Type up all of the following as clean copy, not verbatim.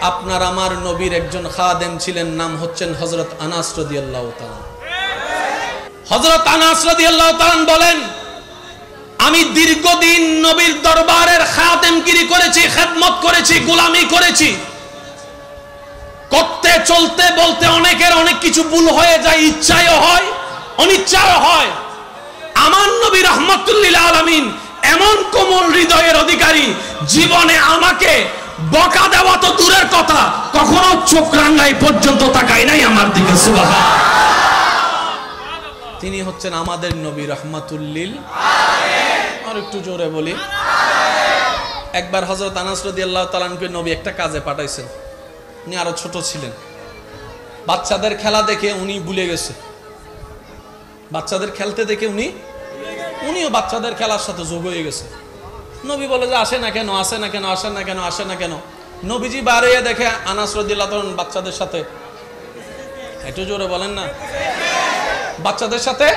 আপনার আমার নবীর একজন খাদেম ছিলেন, নাম হচ্ছেন হযরত আনাস রাদিয়াল্লাহু তাআলা। হযরত আনাস রাদিয়াল্লাহু তাআলা বলেন, আমি দীর্ঘদিন নবীর দরবারের খাদেমগিরি করেছি, খেদমত করেছি, গোলামি করেছি। করতে চলতে বলতে অনেকের অনেক কিছু ভুল হয়ে যায়, ইচ্ছায়ও হয়, অনিচ্ছায়ও হয়। আমার নবী রাহমাতুল লিল আলামিন এমন কোমল হৃদয়ের অধিকারী, জীবনে আমাকে বকা দেওয়া তো দূরের কথা, কখনো চোখ রাঙাই পর্যন্ত তাকায় নাই আমার দিকে। সুবহানাল্লাহ। তিনি হচ্ছেন আমাদের নবী রাহমাতুল লিল আলামিন। আর একটু জোরে বলি। একবার হযরত আনাস রাদিয়াল্লাহু তাআলা আনহু নবী একটা কাজে পাঠাইছেন। উনি আরো ছোট ছিলেন। বাচ্চাদের খেলা দেখে উনি ভুলে গেছে। বাচ্চাদের খেলতে দেখে উনিও বাচ্চাদের খেলার সাথে যোগ হয়ে গেছে। নবী বলে যে আসে না কেন, আসে না কেন, আসে না কেন, আসে না কেন। নবীজি বাড়িয়ে দেখে আনাস রাদিয়াল্লাহু তাআলা বাচ্চাদের সাথে, একটু জোরে বলেন না, বাচ্চাদের সাথে।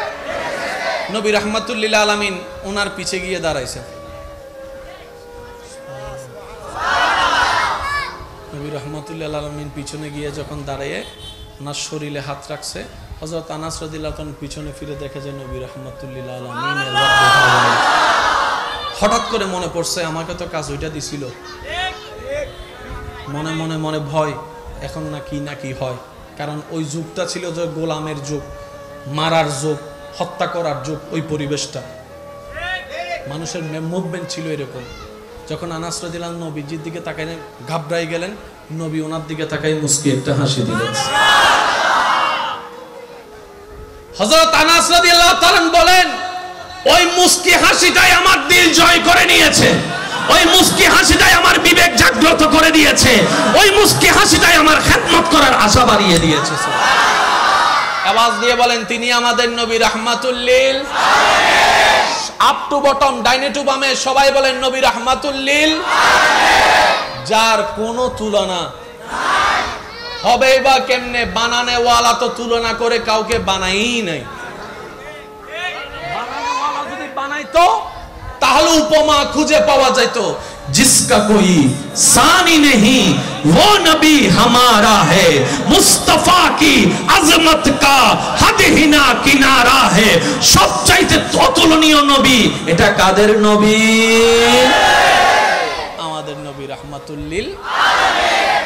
নবী রাহমাতুল লিল আলামিন ওনার পিছে গিয়ে দাঁড়াইছেন। নবী রাহমাতুল লিল আলামিন পিছনে গিয়ে যখন দাঁড়িয়ে ওনার শরীরে হাত রাখছে, হযরত আনাস রাদিয়াল্লাহু তাআলা পিছনে ফিরে দেখে যে নবী রাহমাতুল লিল আলামিনের হঠাৎ করে মনে পড়ছে আমাকে তো কাজ ওইটা দিছিল। মনে মনে মনে ভয়, এখন না কি হয়। কারণ ওই যুগটা ছিল যে গোলামের যুগ, মারার যুগ, হত্যা করার যুগ। ওই পরিবেশটা, মানুষের মুভমেন্ট ছিল এরকম। যখন আনাস রাদিয়াল্লাহু আনহু নবীজির দিকে তাকাই ঘাবড়াই গেলেন, নবী ওনার দিকে তাকাই মুস্কি একটা হাসি দিলেন। হযরত আনাস রাদিয়াল্লাহু তাআলা বলেন, ওই মুস্কি হাসিটাই আমার দিল জয় করে নিয়েছে, ওই মুস্কি হাসিটাই আমার বিবেক জাগ্রত করে দিয়েছে, ওই মুস্কি হাসিটাই আমার খেদমত করার আশা বাড়িয়ে দিয়েছে। আওয়াজ দিয়ে বলেন, তিনি আমাদের নবী রাহমাতুল লিল আলামিন। আপ টু বটম, ডাইনে টু বামে সবাই বলেন নবী রাহমাতুল লিল আলামিন, যার কোনো তুলনা নাই। হবেই বা কেমনে? বানানেওয়ালা তো তুলনা করে কাউকে বানাই নাই। বানানেওয়ালা যদি বানাইতো তাহলে উপমা খুঁজে পাওয়া যেত। जिसका कोई सानी नहीं वो नबी हमारा है, मुस्तफा की अजमत का हद ही ना किनारा है। সবচাইতে অতুলনীয় নবী এটা কাদের নবী? আমাদের নবী রাহমাতুল লিল আলামিন।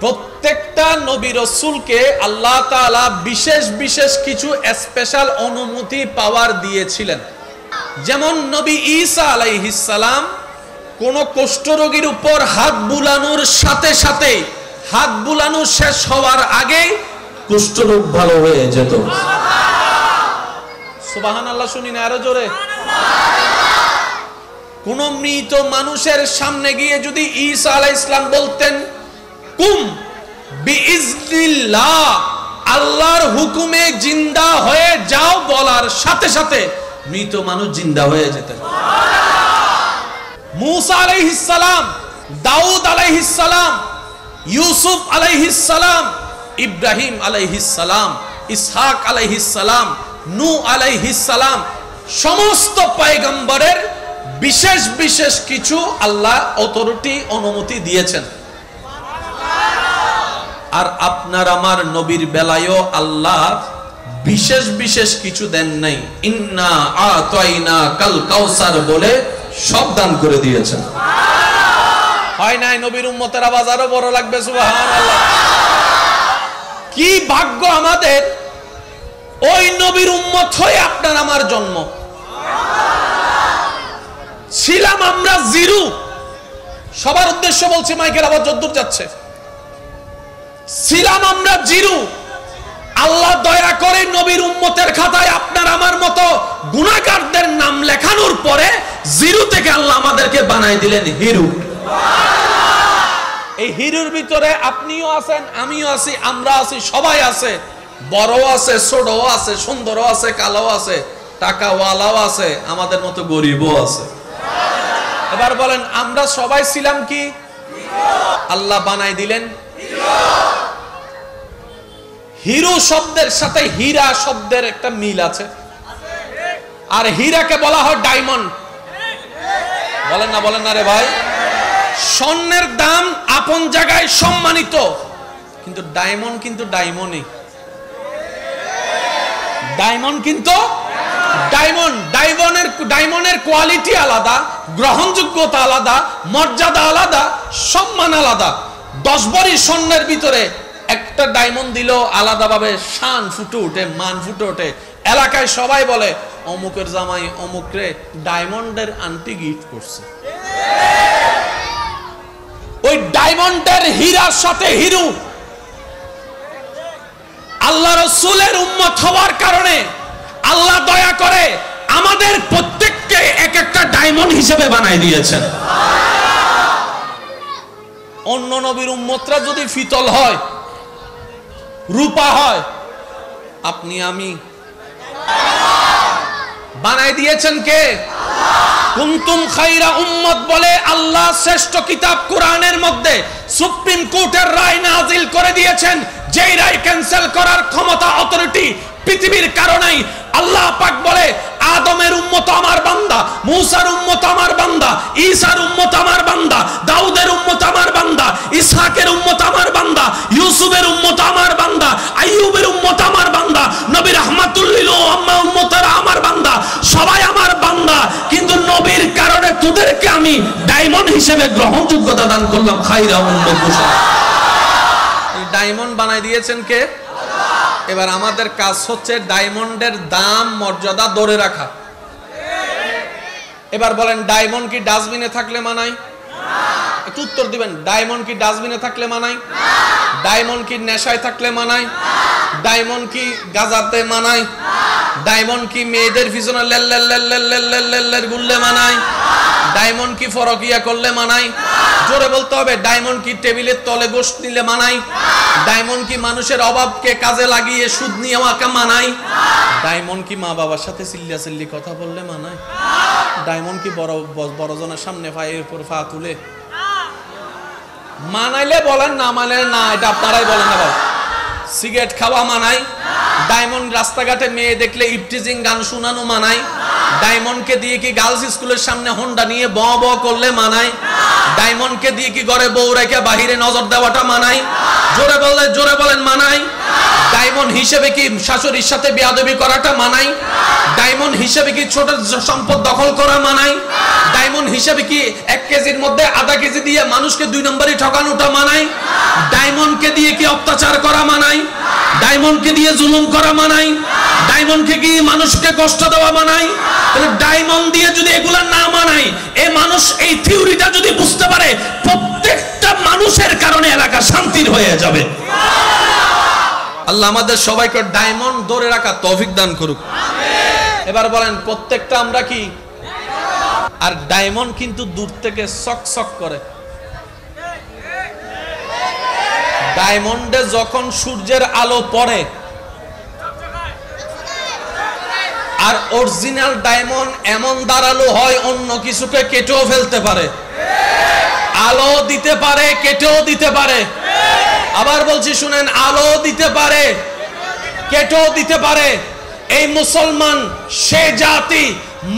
প্রত্যেকটা নবী রাসূলকে আল্লাহ তাআলা বিশেষ বিশেষ কিছু স্পেশাল অনুমতি পাওয়ার দিয়েছিলেন। যেমন নবী ঈসা আলাইহিস সালাম কোন কুষ্ঠরোগীর উপর হাত বুলানোর সাথে সাথে, হাত বুলানো শেষ হওয়ার আগে কুষ্ঠরোগ ভালো হয়ে যেত। সুবহানাল্লাহ। শুনি না, আরো জোরে। কোন মৃত মানুষের সামনে গিয়ে যদি ঈসা আলাইহিস সালাম বলতেন কুম বিইজনিল্লাহ, আল্লাহর হুকুমে জিন্দা হয়ে যাও, বলার সাথে সাথে মৃত মানুষ জিন্দা হয়ে যেতেন। मूसा अलैहिस्सलाम, दाऊद अलैहिस्सलाम, यूसुफ अलैहिस्सलाम, इब्राहिम अलैहिस्सलाम, इसहाक अलैहिस्सलाम, नूह अलैहिस्सलाम, समस्त পয়গম্বরের বিশেষ বিশেষ কিছু আল্লাহ অথরিটি অনুমতি দিয়েছেন। আর আপনার আমার নবীর বেলায়ও আল্লাহ বিশেষ বিশেষ কিছু দেন নাই। ইন্না আতাইনা কাল কাউসার বলে সব দান করে দিয়েছেন। হয় নাই? নবীর উম্মতের আওয়াজ আরো বড় লাগবে। সুবহানাল্লাহ। কি ভাগ্য আমাদের, ওই নবীর উম্মত হয়ে আপনার আমার জন্ম। ছিলাম আমরা জিরো। সবার উদ্দেশ্য বলছি, মাইকের আওয়াজ যদ্দূর যাচ্ছে। ছিলাম আমরা জিরো। আল্লাহ দয়া করে নবীর উম্মতের খাতায় আপনার আমার মতো গুনাহগারদের নাম লেখানোর পরে জিরো থেকে আল্লাহ আমাদেরকে বানাই দিলেন হিরো। এই হিরোর ভিতরে আপনিও আছেন, আমিও আছি, আমরা আছি, সবাই আছে। বড় আছে, ছোটও আছে, সুন্দরও আছে, কালো আছে, টাকাওয়ালাও আছে, আমাদের মতো গরিবও আছে। এবার বলেন, আমরা সবাই ছিলাম কি? আল্লাহ বানাই দিলেন হিরো। হিরো শব্দের সাথে হীরা শব্দের একটা মিল আছে। আর হীরাকে বলা হয় ডায়মন্ড। বলেন না রে ভাই? স্বর্ণের দাম আপন জায়গায় সম্মানিত, কিন্তু ডায়মন্ড কিন্তু ডায়মন্ডই। ডায়মন্ড কিন্তু ডায়মন্ডের কোয়ালিটি আলাদা, গ্রহণযোগ্যতা আলাদা, মর্যাদা আলাদা, সম্মান আলাদা। 10 ভরি স্বর্ণের ভিতরে একটা ডায়মন্ড দিল আলাদাভাবে শান ফুটে ওঠে, মান ফুটে ওঠে। এলাকায় সবাই বলে অমুকের জামাই অমুকরে ডায়মন্ডের আংটি গিফট করছে। ওই ডায়মন্ডের হীরার সাথে হিরু আল্লাহ রাসূলের উম্মত হওয়ার কারণে আল্লাহ দয়া করে আমাদের প্রত্যেককে এক একটা ডায়মন্ড হিসেবে বানায় দিয়েছেন। অন্য নবীর উম্মতরা যদি ফিতল হয়, রূপা হয়, আপনি আমি বানায় দিয়েছেন কে? কুনতুম খায়রা উম্মত বলে আল্লাহ শ্রেষ্ঠ কিতাব কোরআনের মধ্যে সুপ্রিম কোর্টের রায় নাজিল করে দিয়েছেন, যেই রায় ক্যান্সেল করার ক্ষমতা অথরিটি পৃথিবীর কারণেই। আল্লাহ পাক বলে আদমের উম্মত আমার বান্দা, মূসার উম্মত আমার বান্দা, ঈসার উম্মত আমার বান্দা, দাউদের উম্মত আমার বান্দা, ইসহাকের উম্মত আমার বান্দা, ইউসুফের উম্মত আমার বান্দা, আইয়ুবের উম্মত আমার বান্দা, নবী রাহমাতুল লিল আম্মা উম্মতরা আমার বান্দা, সবাই আমার বান্দা। কিন্তু নবীর কারণে তোদেরকে আমি ডায়মন্ড হিসেবে গ্রহণযোগ্যতা দান করলাম। খায়রা উম্মত। এই ডায়মন্ড বানাই দিয়েছেন কে? এবার আমাদের কাজ হচ্ছে ডায়মন্ডের দাম মর্যাদা ধরে রাখা। এবার বলেন ডায়মন্ড কি ডাস্টবিনে থাকলে মানায়? একটু উত্তর দিবেন। ডায়মন্ড কি ডাস্টবিনে থাকলে মানায়? ডায়মন্ড কি নেশায় থাকলে মানায়? ডায়মন্ড কি গাজাতে মানায়? ডায়মন্ড কি মেয়েদের পিছনে লেল গুললে মানায়? ডায়মন্ড কি ফরকিয়া করলে মানায়? জোরে বলতে হবে। ডায়মন্ড কি টেবিলের তলে গোশত নিলে মানায়? ডায়মন্ড কি মানুষের অভাবকে কাজে লাগিয়ে সুদ নিয়ে আমাকে মানায়? ডায়মন্ড কি মা বাবার সাথে চিল্লাচিল্লি কথা বললে মানায়? ডায়মন্ড কি বড়জনের সামনে পায়ের উপর পা তুলে মানাইলে বলেন, না মানাইলে না, এটা আপনারাই বলেন। আবার সিগারেট খাওয়া মানায়? ডায়মন্ড রাস্তাঘাটে মেয়ে দেখলে ইপটিজিং গান শোনানো মানায়? ডায়মন্ডকে দিয়ে কি গার্লস স্কুলের সামনে হোন্ডা নিয়ে ব ব করলে মানায়? ডায়মন্ডকে দিয়ে কি ঘরে বউ রেখে বাহিরে নজর দেওয়াটা মানায়? জোরে বলেন মানায়? ডায়মন্ড হিসেবে কি শাশুড়ির সাথে বেয়াদবি করাটা মানায়? ডায়মন্ড হিসেবে কি ছোট সম্পদ দখল করা মানায়? ডায়মন্ড হিসেবে কি 1 কেজির মধ্যে আধা কেজি দিয়ে মানুষকে 2 নম্বরই ঠকানোটা মানায়? ডায়মন্ডকে দিয়ে কি অত্যাচার করা মানায়? ডায়মন্ডকে দিয়ে জুলুম করা মানায়? ডায়মন্ডকে কি মানুষকে কষ্ট দেওয়া মানায়? তাহলে ডায়মন্ড দিয়ে যদি এগুলা না মানায়, এই মানুষ এই থিওরিটা যদি বুঝতে পারে, প্রত্যেকটা মানুষের কারণে এলাকা শান্তির হয়ে যাবে। আল্লাহ আমাদের সবাইকে ডায়মন্ড ধরে রাখা তৌফিক দান করুক। এবার বলেন প্রত্যেকটা আমরা কি? আর ডায়মন্ড কিন্তু দূর থেকে সক সক করে। ডায়মন্ডে যখন সূর্যের আলো পড়ে, আর অরিজিনাল ডায়মন্ড এমন ধারালো হয় অন্য কিছুকে কেটেও ফেলতে পারে, আলো দিতে পারে, কেটেও দিতে পারে। আবার বলছি শুনেন, আলো দিতে পারে, কেটেও দিতে পারে। এই মুসলমান সে জাতি,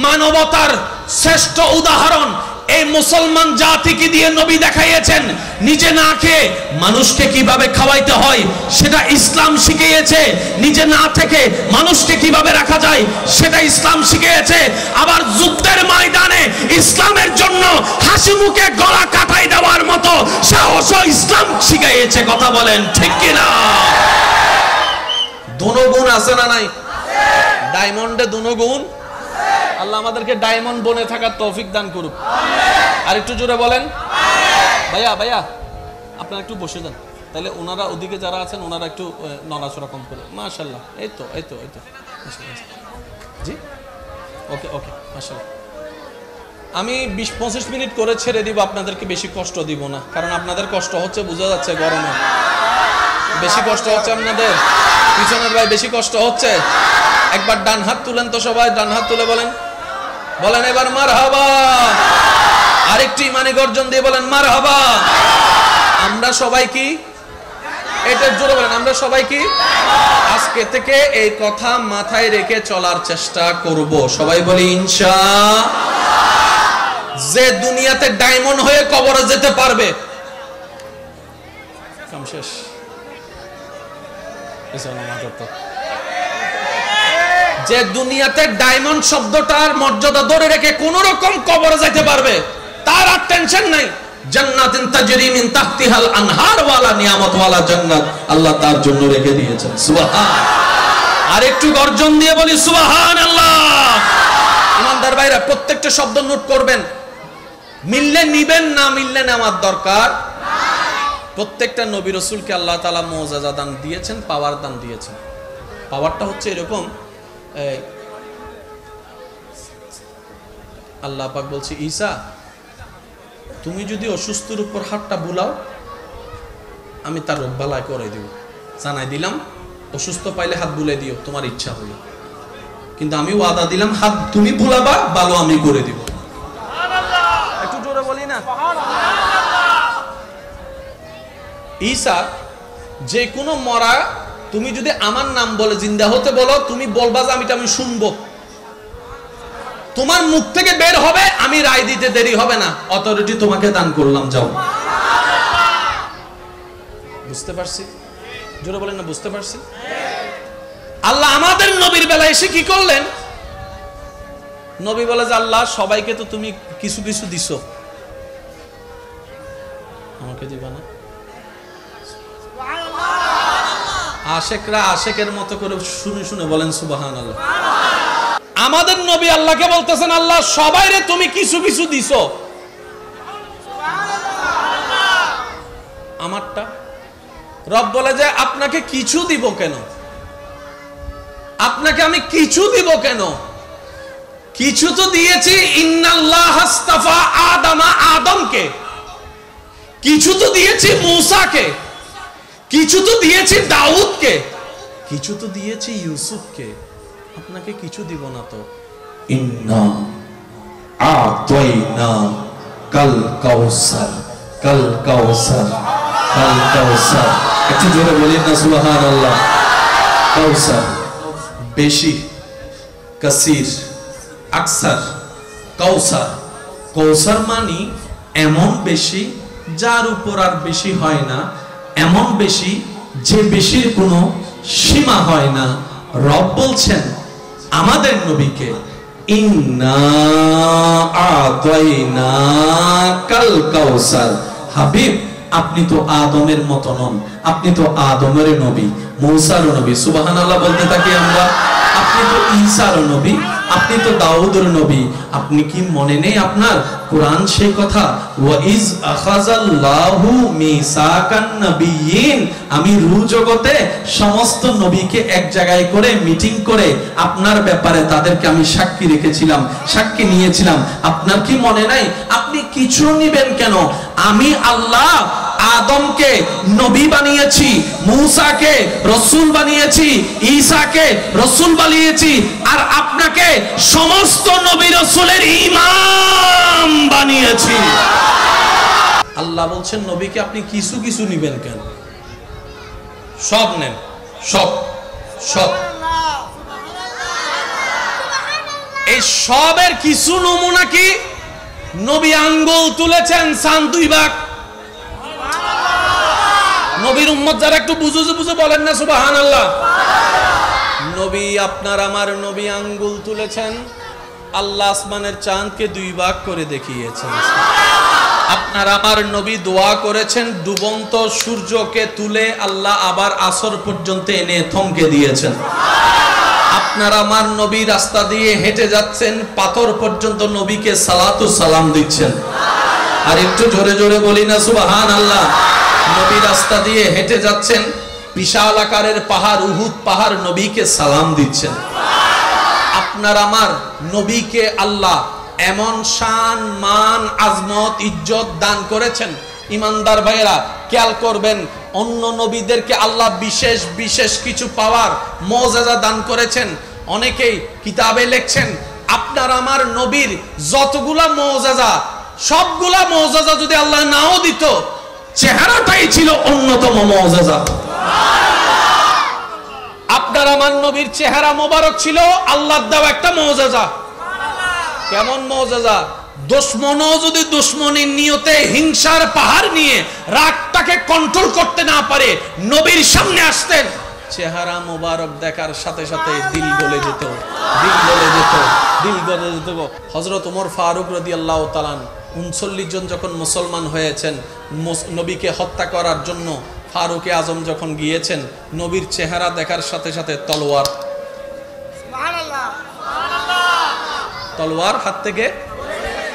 মানবতার শ্রেষ্ঠ উদাহরণ। এই মুসলমান জাতিকে দিয়ে নবী দেখাইয়েছেন নিজে না খেয়ে মানুষকে কিভাবে খাওয়াইতে হয় সেটা ইসলাম শিখিয়েছে। নিজে না থেকে মানুষকে কিভাবে রাখা যায় সেটা ইসলাম শিখিয়েছে। আবার যুদ্ধের ময়দানে ইসলামের জন্য হাসি মুখে গলা কাটাই দেওয়ার মতো সাহসও ইসলাম শিখিয়েছে। কথা বলেন ঠিক কিনা? দুগুণ আছে না নাই? ডায়মন্ডে দুগুণ। আল্লাহ আমাদেরকে ডায়মন্ড বনে থাকার তৌফিক দান করুক। আর একটু জোরে বলেন। ভাইয়া আপনারা একটু বসে যান, তাহলে ওনারা ওদিকে যারা আছেন ওনারা একটু নড়াচড়া কম করে। মাশাআল্লাহ, এই তো জি, ওকে মাশাআল্লাহ। আমি 20-25 মিনিট করে ছেড়ে দিব, আপনাদেরকে বেশি কষ্ট দিব না, কারণ আপনাদের কষ্ট হচ্ছে, বোঝা যাচ্ছে গরমে বেশি কষ্ট হচ্ছে আপনাদের। পিছনের ভাই বেশি কষ্ট হচ্ছে। একবার ডান হাত তুলেন তো, সবাই ডান হাত তুলে বলেন এবার মারহাবা। আরেকটি ইমানি গর্জন দিয়ে বলেন মারহাবা। আমরা সবাই কি? এটা জোরে বলেন, আমরা সবাই কি? আজকে থেকে এই কথা মাথায় রেখে চলার চেষ্টা করব। সবাই বলি ইনশাআল্লাহ। যে দুনিয়াতে ডায়মন্ড হয়ে কবরে যেতে পারবে, কাম শেষ। যে দুনিয়াতে ডায়মন্ড শব্দটার মর্যাদা ধরে রেখে কোন রকম কবরে যাইতে পারবে, তার আর টেনশন নাই। জান্নাতিন তাজরি মিন তাহতিহাল আনহার ওয়ালা নিয়ামত ওয়ালা জান্নাত আল্লাহ তার জন্য রেখে দিয়েছেন। সুবহান। আর একটু গর্জন দিয়ে বলি সুবহানাল্লাহ। ইমানদার ভাইরা, প্রত্যেকটা শব্দ নোট করবেন, মিললে নিবেন, না মিললে নেওয়ার দরকার নাই। প্রত্যেকটা নবী রাসূলকে আল্লাহ তাআলা মুআজিজা দান দিয়েছেন, পাওয়ার দান দিয়েছেন। পাওয়ারটা হচ্ছে এরকম, আল্লাহ পাক বলছে, ঈসা তুমি যদি অসুস্থর উপর হাতটা বুলাও, আমি তার রোগ বালাই করে দিব। জানাই দিলাম, অসুস্থ পাইলে হাত বুলে দিও, তোমার ইচ্ছা হলো। কিন্তু আমি ওয়াদা দিলাম, হাত তুমি বুলাবা, ভালো আমি করে দিব। একটু জোরে বলি না। ঈসা যে কোনো মরা, তুমি যদি আমার নাম বলে জিন্দা হতে বলো, তুমি বলবা যে আমি শুনবো, তোমার মুখ থেকে বের হবে, আমি রায় দিতে দেরি হবে না, অথরিটি তোমাকে দান করলাম, যাও। বুঝতে পারছি? জোরে বলেন না, বুঝতে পারছি? আল্লাহ আমাদের নবীর বেলায় এসে কি করলেন? নবী বলে যে আল্লাহ সবাইকে তো তুমি কিছু কিছু দিছো, আমাকে দিবা না? আশেকরা আশেকের মতো করে শুনে শুনে বলেন সুবহানাল্লাহ। আমাদের নবী আল্লাহকে বলতেছেন, আল্লাহ সবাইরে তুমি কিছু কিছু দিছো, আমারটা? রব বলে যে আপনাকে কিছু দিব কেন? আপনাকে আমি কিছু দিব কেন? কিছু তো দিয়েছি, ইন্নাল্লাহ আস্তাফা আদামা, আদমকে। কিছু তো দিয়েছি মূসাকে, কিছু তো দিয়েছি দাউদকে, কিছু তো দিয়েছি ইউসুফকে, আপনাকে কিছু দিব না তো? ইন্না আতাইনা কাল কাউসার, কাল কাউসার, কাল কাউসার। একটু জোরে বলেন না সুবহানাল্লাহ। কাউসার বেশি, কাসির আকসার, কাউসার। কাউসার মানে এমন বেশি যার উপর আর বেশি হয় না, এমন বেশি যে বেশির কোনো সীমা হয় না। রব বলছেন আমাদের নবীকে, ইন্না আতাইনা কাল কাউসার। হাবিব, আপনি তো আদমের মত নন, আপনি তো আদমের নবী, মূসার নবী। সুবহানাল্লাহ বলতে থাকি আমরা। আপনি তো ঈসার নবী, আপনি তো দাউদের নবী। আপনি কি মনে নেই আপনার? কোরআন সেই কথা, ওয়া ইজ আখাযাল্লাহু মিসাকান নাবিয়িন। আমি রূহ জগতে সমস্ত নবীকে এক জায়গায় করে মিটিং করে আপনার ব্যাপারে তাদেরকে আমি সাক্ষী রেখেছিলাম, সাক্ষী নিয়েছিলাম। আপনার কি মনে নাই? আপনি কিছু নেবেন কেন? আমি আল্লাহ আদমকে নবী বানিয়েছি, মূসাকে রাসূল বানিয়েছি, ঈসাকে রাসূল বানিয়েছি, আর আপনাকে সমস্ত নবী রাসূলের ইমাম বানিয়েছি। আল্লাহ বলছেন নবীকে আপনি কিছু কিছু নেবেন কেন? সব নেন, সব সব। এই সবের কিছু নমুনা কি? নবী আঙ্গুল তুলেছেন, সান 2 ভাগ। নবীর উম্মত যারা একটু বুঝে বুঝে বলেন না সুবহানাল্লাহ। নবী, আপনার আমার নবী আঙ্গুল তুলেছেন, আল্লাহ আসমানের চাঁদকে 2 ভাগ করে দেখিয়েছেন। আপনার আমার নবী দোয়া করেছেন, ডুবন্ত সূর্যকে তুলে আল্লাহ আবার আসর পর্যন্ত এনে থমকে দিয়েছেন। আপনার আমার নবী রাস্তা দিয়ে হেঁটে যাচ্ছেন, পাথর পর্যন্ত নবীকে সালাতু সালাম দিচ্ছেন। আর একটু জোরে জোরে বলি না সুবহানাল্লাহ। নবী রাস্তা দিয়ে হেঁটে যাচ্ছেন, বিশাল আকারের পাহাড় উহুদ পাহাড় নবীকে সালাম দিচ্ছেন। আপনার আমার নবীকে আল্লাহ এমন শান, মান, আজমত, ইজ্জত দান করেছেন। ইমানদার ভাইয়েরা খেয়াল করবেন, অন্য নবীদেরকে আল্লাহ বিশেষ বিশেষ কিছু পাওয়ার মুআজিজা দান করেছেন। অনেকেই কিতাবে লিখছেন, আপনার আমার নবীর যতগুলা মুআজিজা, সবগুলা মুআজিজা যদি আল্লাহ নাও দিত, চেহারাটাই ছিল অন্যতম মুআজিজা। আপনার আমার নবীর চেহারা মোবারক ছিল আল্লাহর দেওয়া একটা মুআজিজা। কেমন মুআজিজা? দুশমনও যদি দুশমনের নিয়তে হিংসার পাহাড় নিয়ে রাগটাকে কন্ট্রোল করতে না পারে নবীর সামনে আসতেন, চেহারা মোবারক দেখার সাথে সাথে দিল গলে যেত, দিল গলে যেত, দিল গলে যেত। হযরত ওমর ফারুক রাদিয়াল্লাহু তাআলা 39 জন যখন মুসলমান হয়েছেন, নবীকে হত্যা করার জন্য ফারুকে আজম যখন গিয়েছেন, নবীর চেহারা দেখার সাথে সাথে তলোয়ার হাত থেকে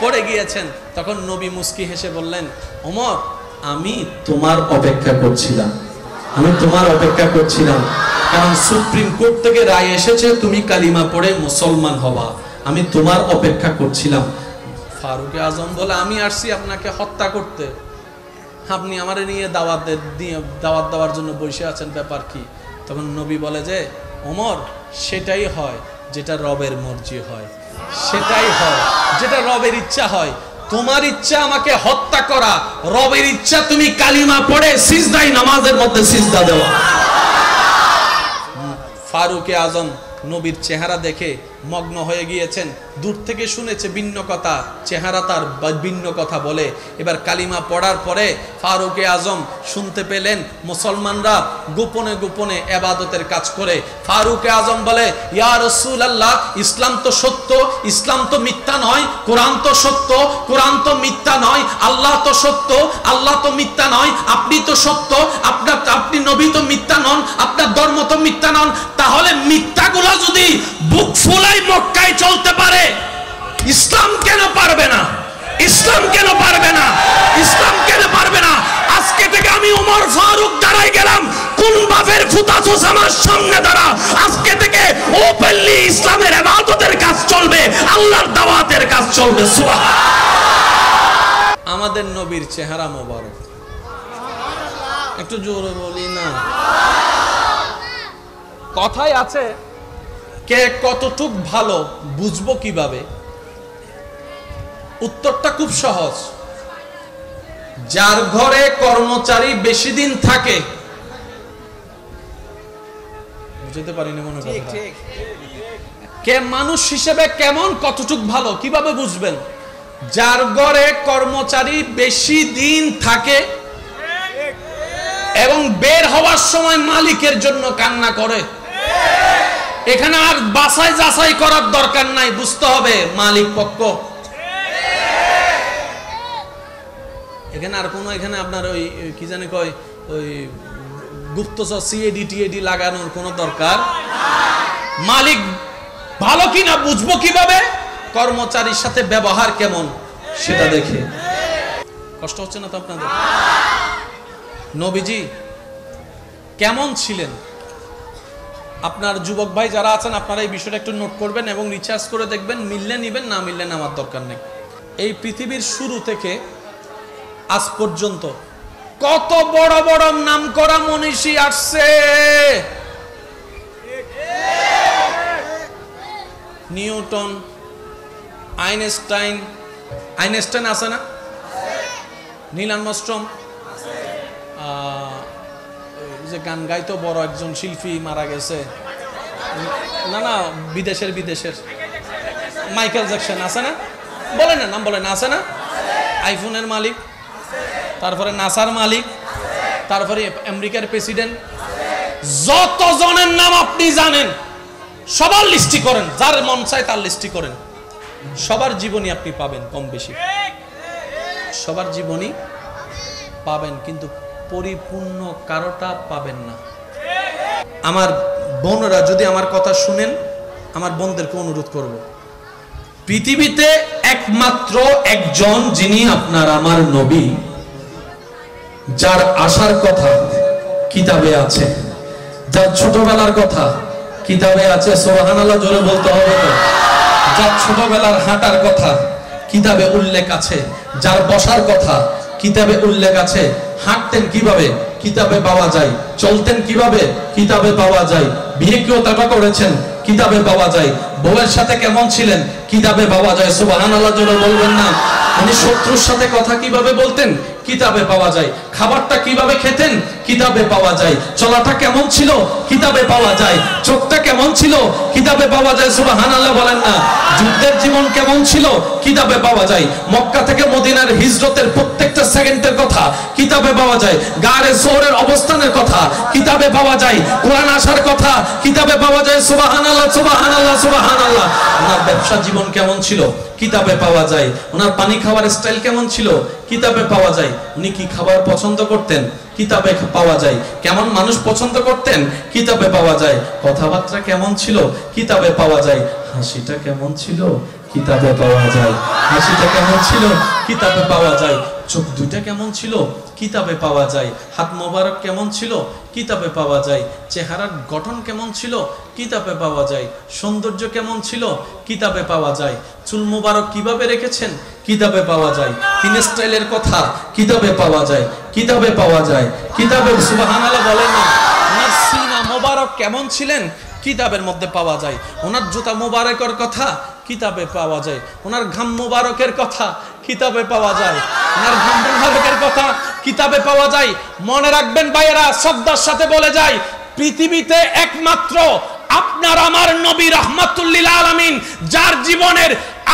পড়ে গিয়েছেন। তখন নবী মুস্কি হেসে বললেন, ওমর আমি তোমার অপেক্ষা করছিলাম, আমি তোমার অপেক্ষা করছিলাম, কারণ সুপ্রিম কোর্ট থেকে রায় এসেছে তুমি কালিমা পড়ে মুসলমান হবা, আমি তোমার অপেক্ষা করছিলাম। ফারুকে আজম বলে, আমি আসছি আপনাকে হত্যা করতে, আপনি আমারে নিয়ে দাওয়াত দেওয়ার জন্য বসে আছেন, ব্যাপার কি? তখন নবী বলে যে, ওমর সেটাই হয় যেটা রবের মর্জি হয়, সেটাই হয় যেটা রবের ইচ্ছা হয়। তোমার ইচ্ছা আমাকে হত্যা করা, রবের ইচ্ছা তুমি কালিমা পড়ে সিজদাই নামাজের মধ্যে সিজদা দেওয়া। ফারুকে আজম নবীর চেহারা দেখে মগ্ন হয়ে গিয়েছেন, দূর থেকে শুনেছে ভিন্ন কথা, চেহারা তার ভিন্ন কথা বলে। এবার কালিমা পড়ার পরে ফারুকে আজম শুনতে পেলেন মুসলমানরা গোপনে গোপনে ইবাদতের কাজ করে। ফারুকে আজম বলে, ইয়া রাসূলুল্লাহ, ইসলাম তো সত্য, ইসলাম তো মিথ্যা নয়, কোরআন তো সত্য, কোরআন তো মিথ্যা নয়, আল্লাহ তো সত্য, আল্লাহ তো মিথ্যা নয়, আপনি তো সত্য, আপনি নবী তো মিথ্যা নন, আপনার ধর্ম তো মিথ্যা নন। তাহলে মিথ্যাগুলো যদি বুক ফুলাই মক্কায় চলতে পারে, ইসলাম কেন পারবে না? ইসলাম কেন পারবে না? ইসলাম কেন পারবে না? আজকে থেকে আমি ওমর ফারুক দাঁড়াই গেলাম, কোন বাপের ফুতাছস আমার সামনে দাঁড়া, আজকে থেকে ওপেনলি ইসলামের ইবাদতের কাজ চলবে, আল্লাহর দাওয়াতের কাজ চলবে। সুবহানাল্লাহ। আমাদের নবীর চেহারা মোবারক, একটু জোরে বলি না? কথাই আছে, কে কতটুক ভালো বুঝবো কিভাবে? উত্তরটা খুব সহজ। যার ঘরে কর্মচারী বেশি দিন থাকে, বুঝতে পারিনি মনে হয়, কে মানুষ হিসেবে কেমন কতটুক ভালো কিভাবে বুঝবেন? যার ঘরে কর্মচারী বেশি দিন থাকে এবং বের হওয়ার সময় মালিকের জন্য কান্না করে, এখানে আর বাছাই যাচাই করার দরকার নাই, বুঝতে হবে মালিক পক্ষ। এখানে আর কোনো, এখানে আপনার ওই কি জানে কয়, ওই গুপ্তচর সিএডি টিএডি লাগানোর কোনো দরকার। মালিক ভালো কিনা বুঝবো কিভাবে? কর্মচারীর সাথে ব্যবহার কেমন সেটা দেখে। কষ্ট হচ্ছে না তো আপনাদের? নবীজি কেমন ছিলেন? আপনার যুবক ভাই যারা আছেন, আপনারা এই বিষয়টা একটু নোট করবেন এবং রিসার্চ করে দেখবেন, মিললে নিবেন, না মিললে আমার দরকার নেই। এই পৃথিবীর শুরু থেকে আজ পর্যন্ত কত বড় বড় নামকরা মনীষী আসছে। নিউটন, আইনস্টাইন আছে না? নীল আর্মস্ট্রং, যে গান গাইতো বড় একজন শিল্পী মারা গেছে, না বিদেশের মাইকেল জ্যাকসন আছে না? বলেন না, নাম বলেন, আছে না? আইফোনের মালিক, তারপরে নাসার মালিক, তারপরে আমেরিকার প্রেসিডেন্ট, যতজনের নাম আপনি জানেন সবার লিস্টি করেন, যার মন চায় তার লিস্টি করেন, সবার জীবনী আপনি পাবেন, কম বেশি সবার জীবনী পাবেন, কিন্তু পরিপূর্ণ কারোটা পাবেন না। আমার বোনরা যদি আমার কথা শুনেন, আমার বোনদেরকে অনুরোধ করব, পৃথিবীতে একমাত্র একজন যিনি আপনার আমার নবী, যার আসার কথা কিতাবে আছে, যার ছোটবেলার কথা কিতাবে আছে, সুবহানাল্লাহ জোরে বলতে হবে তো, যার ছোটবেলার হাঁটার কথা কিতাবে উল্লেখ আছে, যার বসার কথা কিতাবে উল্লেখ আছে, হাঁটতেন কিভাবে কিতাবে পাওয়া যায়, চলতেন কিভাবে কিতাবে পাওয়া যায়, বিয়ে কেউ তাটা করেছেন কিতাবে পাওয়া যায়, বউয়ের সাথে কেমন ছিলেন কিতাবে পাওয়া যায়। সুবহানাল্লাহ জোরে বলবেন না? উনি শত্রুর সাথে কথা কিভাবে বলতেন কিতাবে পাওয়া যায়, খাবারটা কিভাবে খেতেন কিতাবে কিতাবে পাওয়া যায়। চলাটা কেমন ছিল কিতাবে পাওয়া যায়। চোখটা কেমন ছিল কিতাবে পাওয়া যায়। সুবহানাল্লাহ বলেন না। যুদ্ধের জীবন কেমন ছিল কিতাবে পাওয়া যায়। মক্কা থেকে মদিনার হিজরতের প্রত্যেকটা সেকেন্ডের কথা কিতাবে পাওয়া যায়। গারে সোরের অবস্থানের কথা কিতাবে পাওয়া যায়। কোরআন আসার কথা কিতাবে পাওয়া যায়। সুবহানাল্লাহ সুবহানাল্লাহ সুবহানাল্লাহ। ওনার ব্যবসা জীবন কেমন ছিল কিতাবে পাওয়া যায়। ওনার পানি খাওয়ার স্টাইল কেমন ছিল কিতাবে পাওয়া যায়। উনি কি খাবার পছন্দ করতেন কিতাবে পাওয়া যায়। কেমন মানুষ পছন্দ করতেন কিতাবে পাওয়া যায়। কথাবার্তা কেমন ছিল কিতাবে পাওয়া যায়। হাসিটা কেমন ছিল কিতাবে পাওয়া যায়। হাসিটা কেমন ছিল কিতাবে পাওয়া যায়। চোখ দুইটা কেমন ছিল কিতাবে পাওয়া যায়। হাত মোবারক কেমন ছিল কিতাবে পাওয়া যায়। চেহারার গঠন কেমন ছিল কিতাবে পাওয়া যায়। সৌন্দর্য কেমন ছিল কিতাবে পাওয়া যায়। চুল মোবারক কিভাবে রেখেছেন কিতাবে পাওয়া যায়। তিন স্টাইলের কথা কিতাবে পাওয়া যায়। কিতাবে পাওয়া যায়। কিতাবে সুবহানাল্লাহ বলেন না। ওনার সিনা মোবারক কেমন ছিলেন কিতাবের মধ্যে পাওয়া যায়। ওনার জুতা মোবারকের কথা কিতাবে পাওয়া যায়। ওনার ঘাম মোবারকের কথা কিতাবে পাওয়া যায়। ওনার ঘাম মোবারকের কথা কিতাবে পাওয়া যায়। মনে রাখবেন ভাইয়েরা, শ্রদ্ধার সাথে বলে যায়, পৃথিবীতে একমাত্র আপনার আমার নবী রাহমাতুল লিল আলামিন, যার জীবনের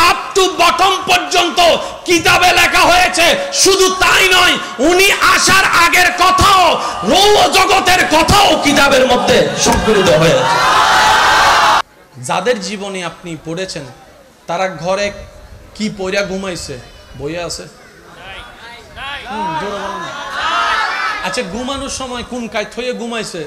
আপ টু বটম পর্যন্ত কিতাবে লেখা হয়েছে। শুধু তাই নয়, উনি আসার আগের কথাও, রৌহ জগতের কথাও কিতাবের মধ্যে সংকলিত হয়েছে। যাদের জীবনে আপনি পড়েছেন তারা ঘরে কি পইরা ঘুমাইছে বইয়া আছে? আচ্ছা, ঘুমানোর সময় কোন কায়ত হয়ে ঘুমাইছে?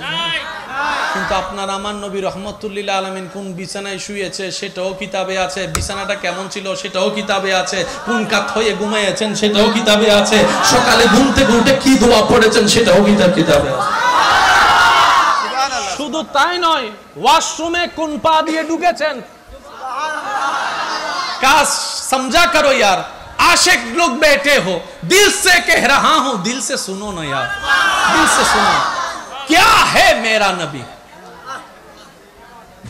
কিন্তু আপনার আমার নবী রাহমাতুল লিল আলামিন কোন বিছানায় শুয়েছে সেটাও কিতাবে আছে। বিছানাটা কেমন ছিল সেটাও কিতাবে আছে। কোন কাত হয়ে ঘুমাইয়েছেন সেটাও কিতাবে আছে। সকালে ঘুম থেকে উঠে কি দোয়া পড়েছেন সেটাও কিতাবে আছে। শুধু তাই নয়, ওয়াশরুমে কোন পা দিয়ে ঢুকেছেন কাজ समझा करो यार। आशिक लोग बैठे हो, दिल से कह रहा हूं, दिल से सुनो ना यार, दिल से सुनो। क्या है मेरा नबी,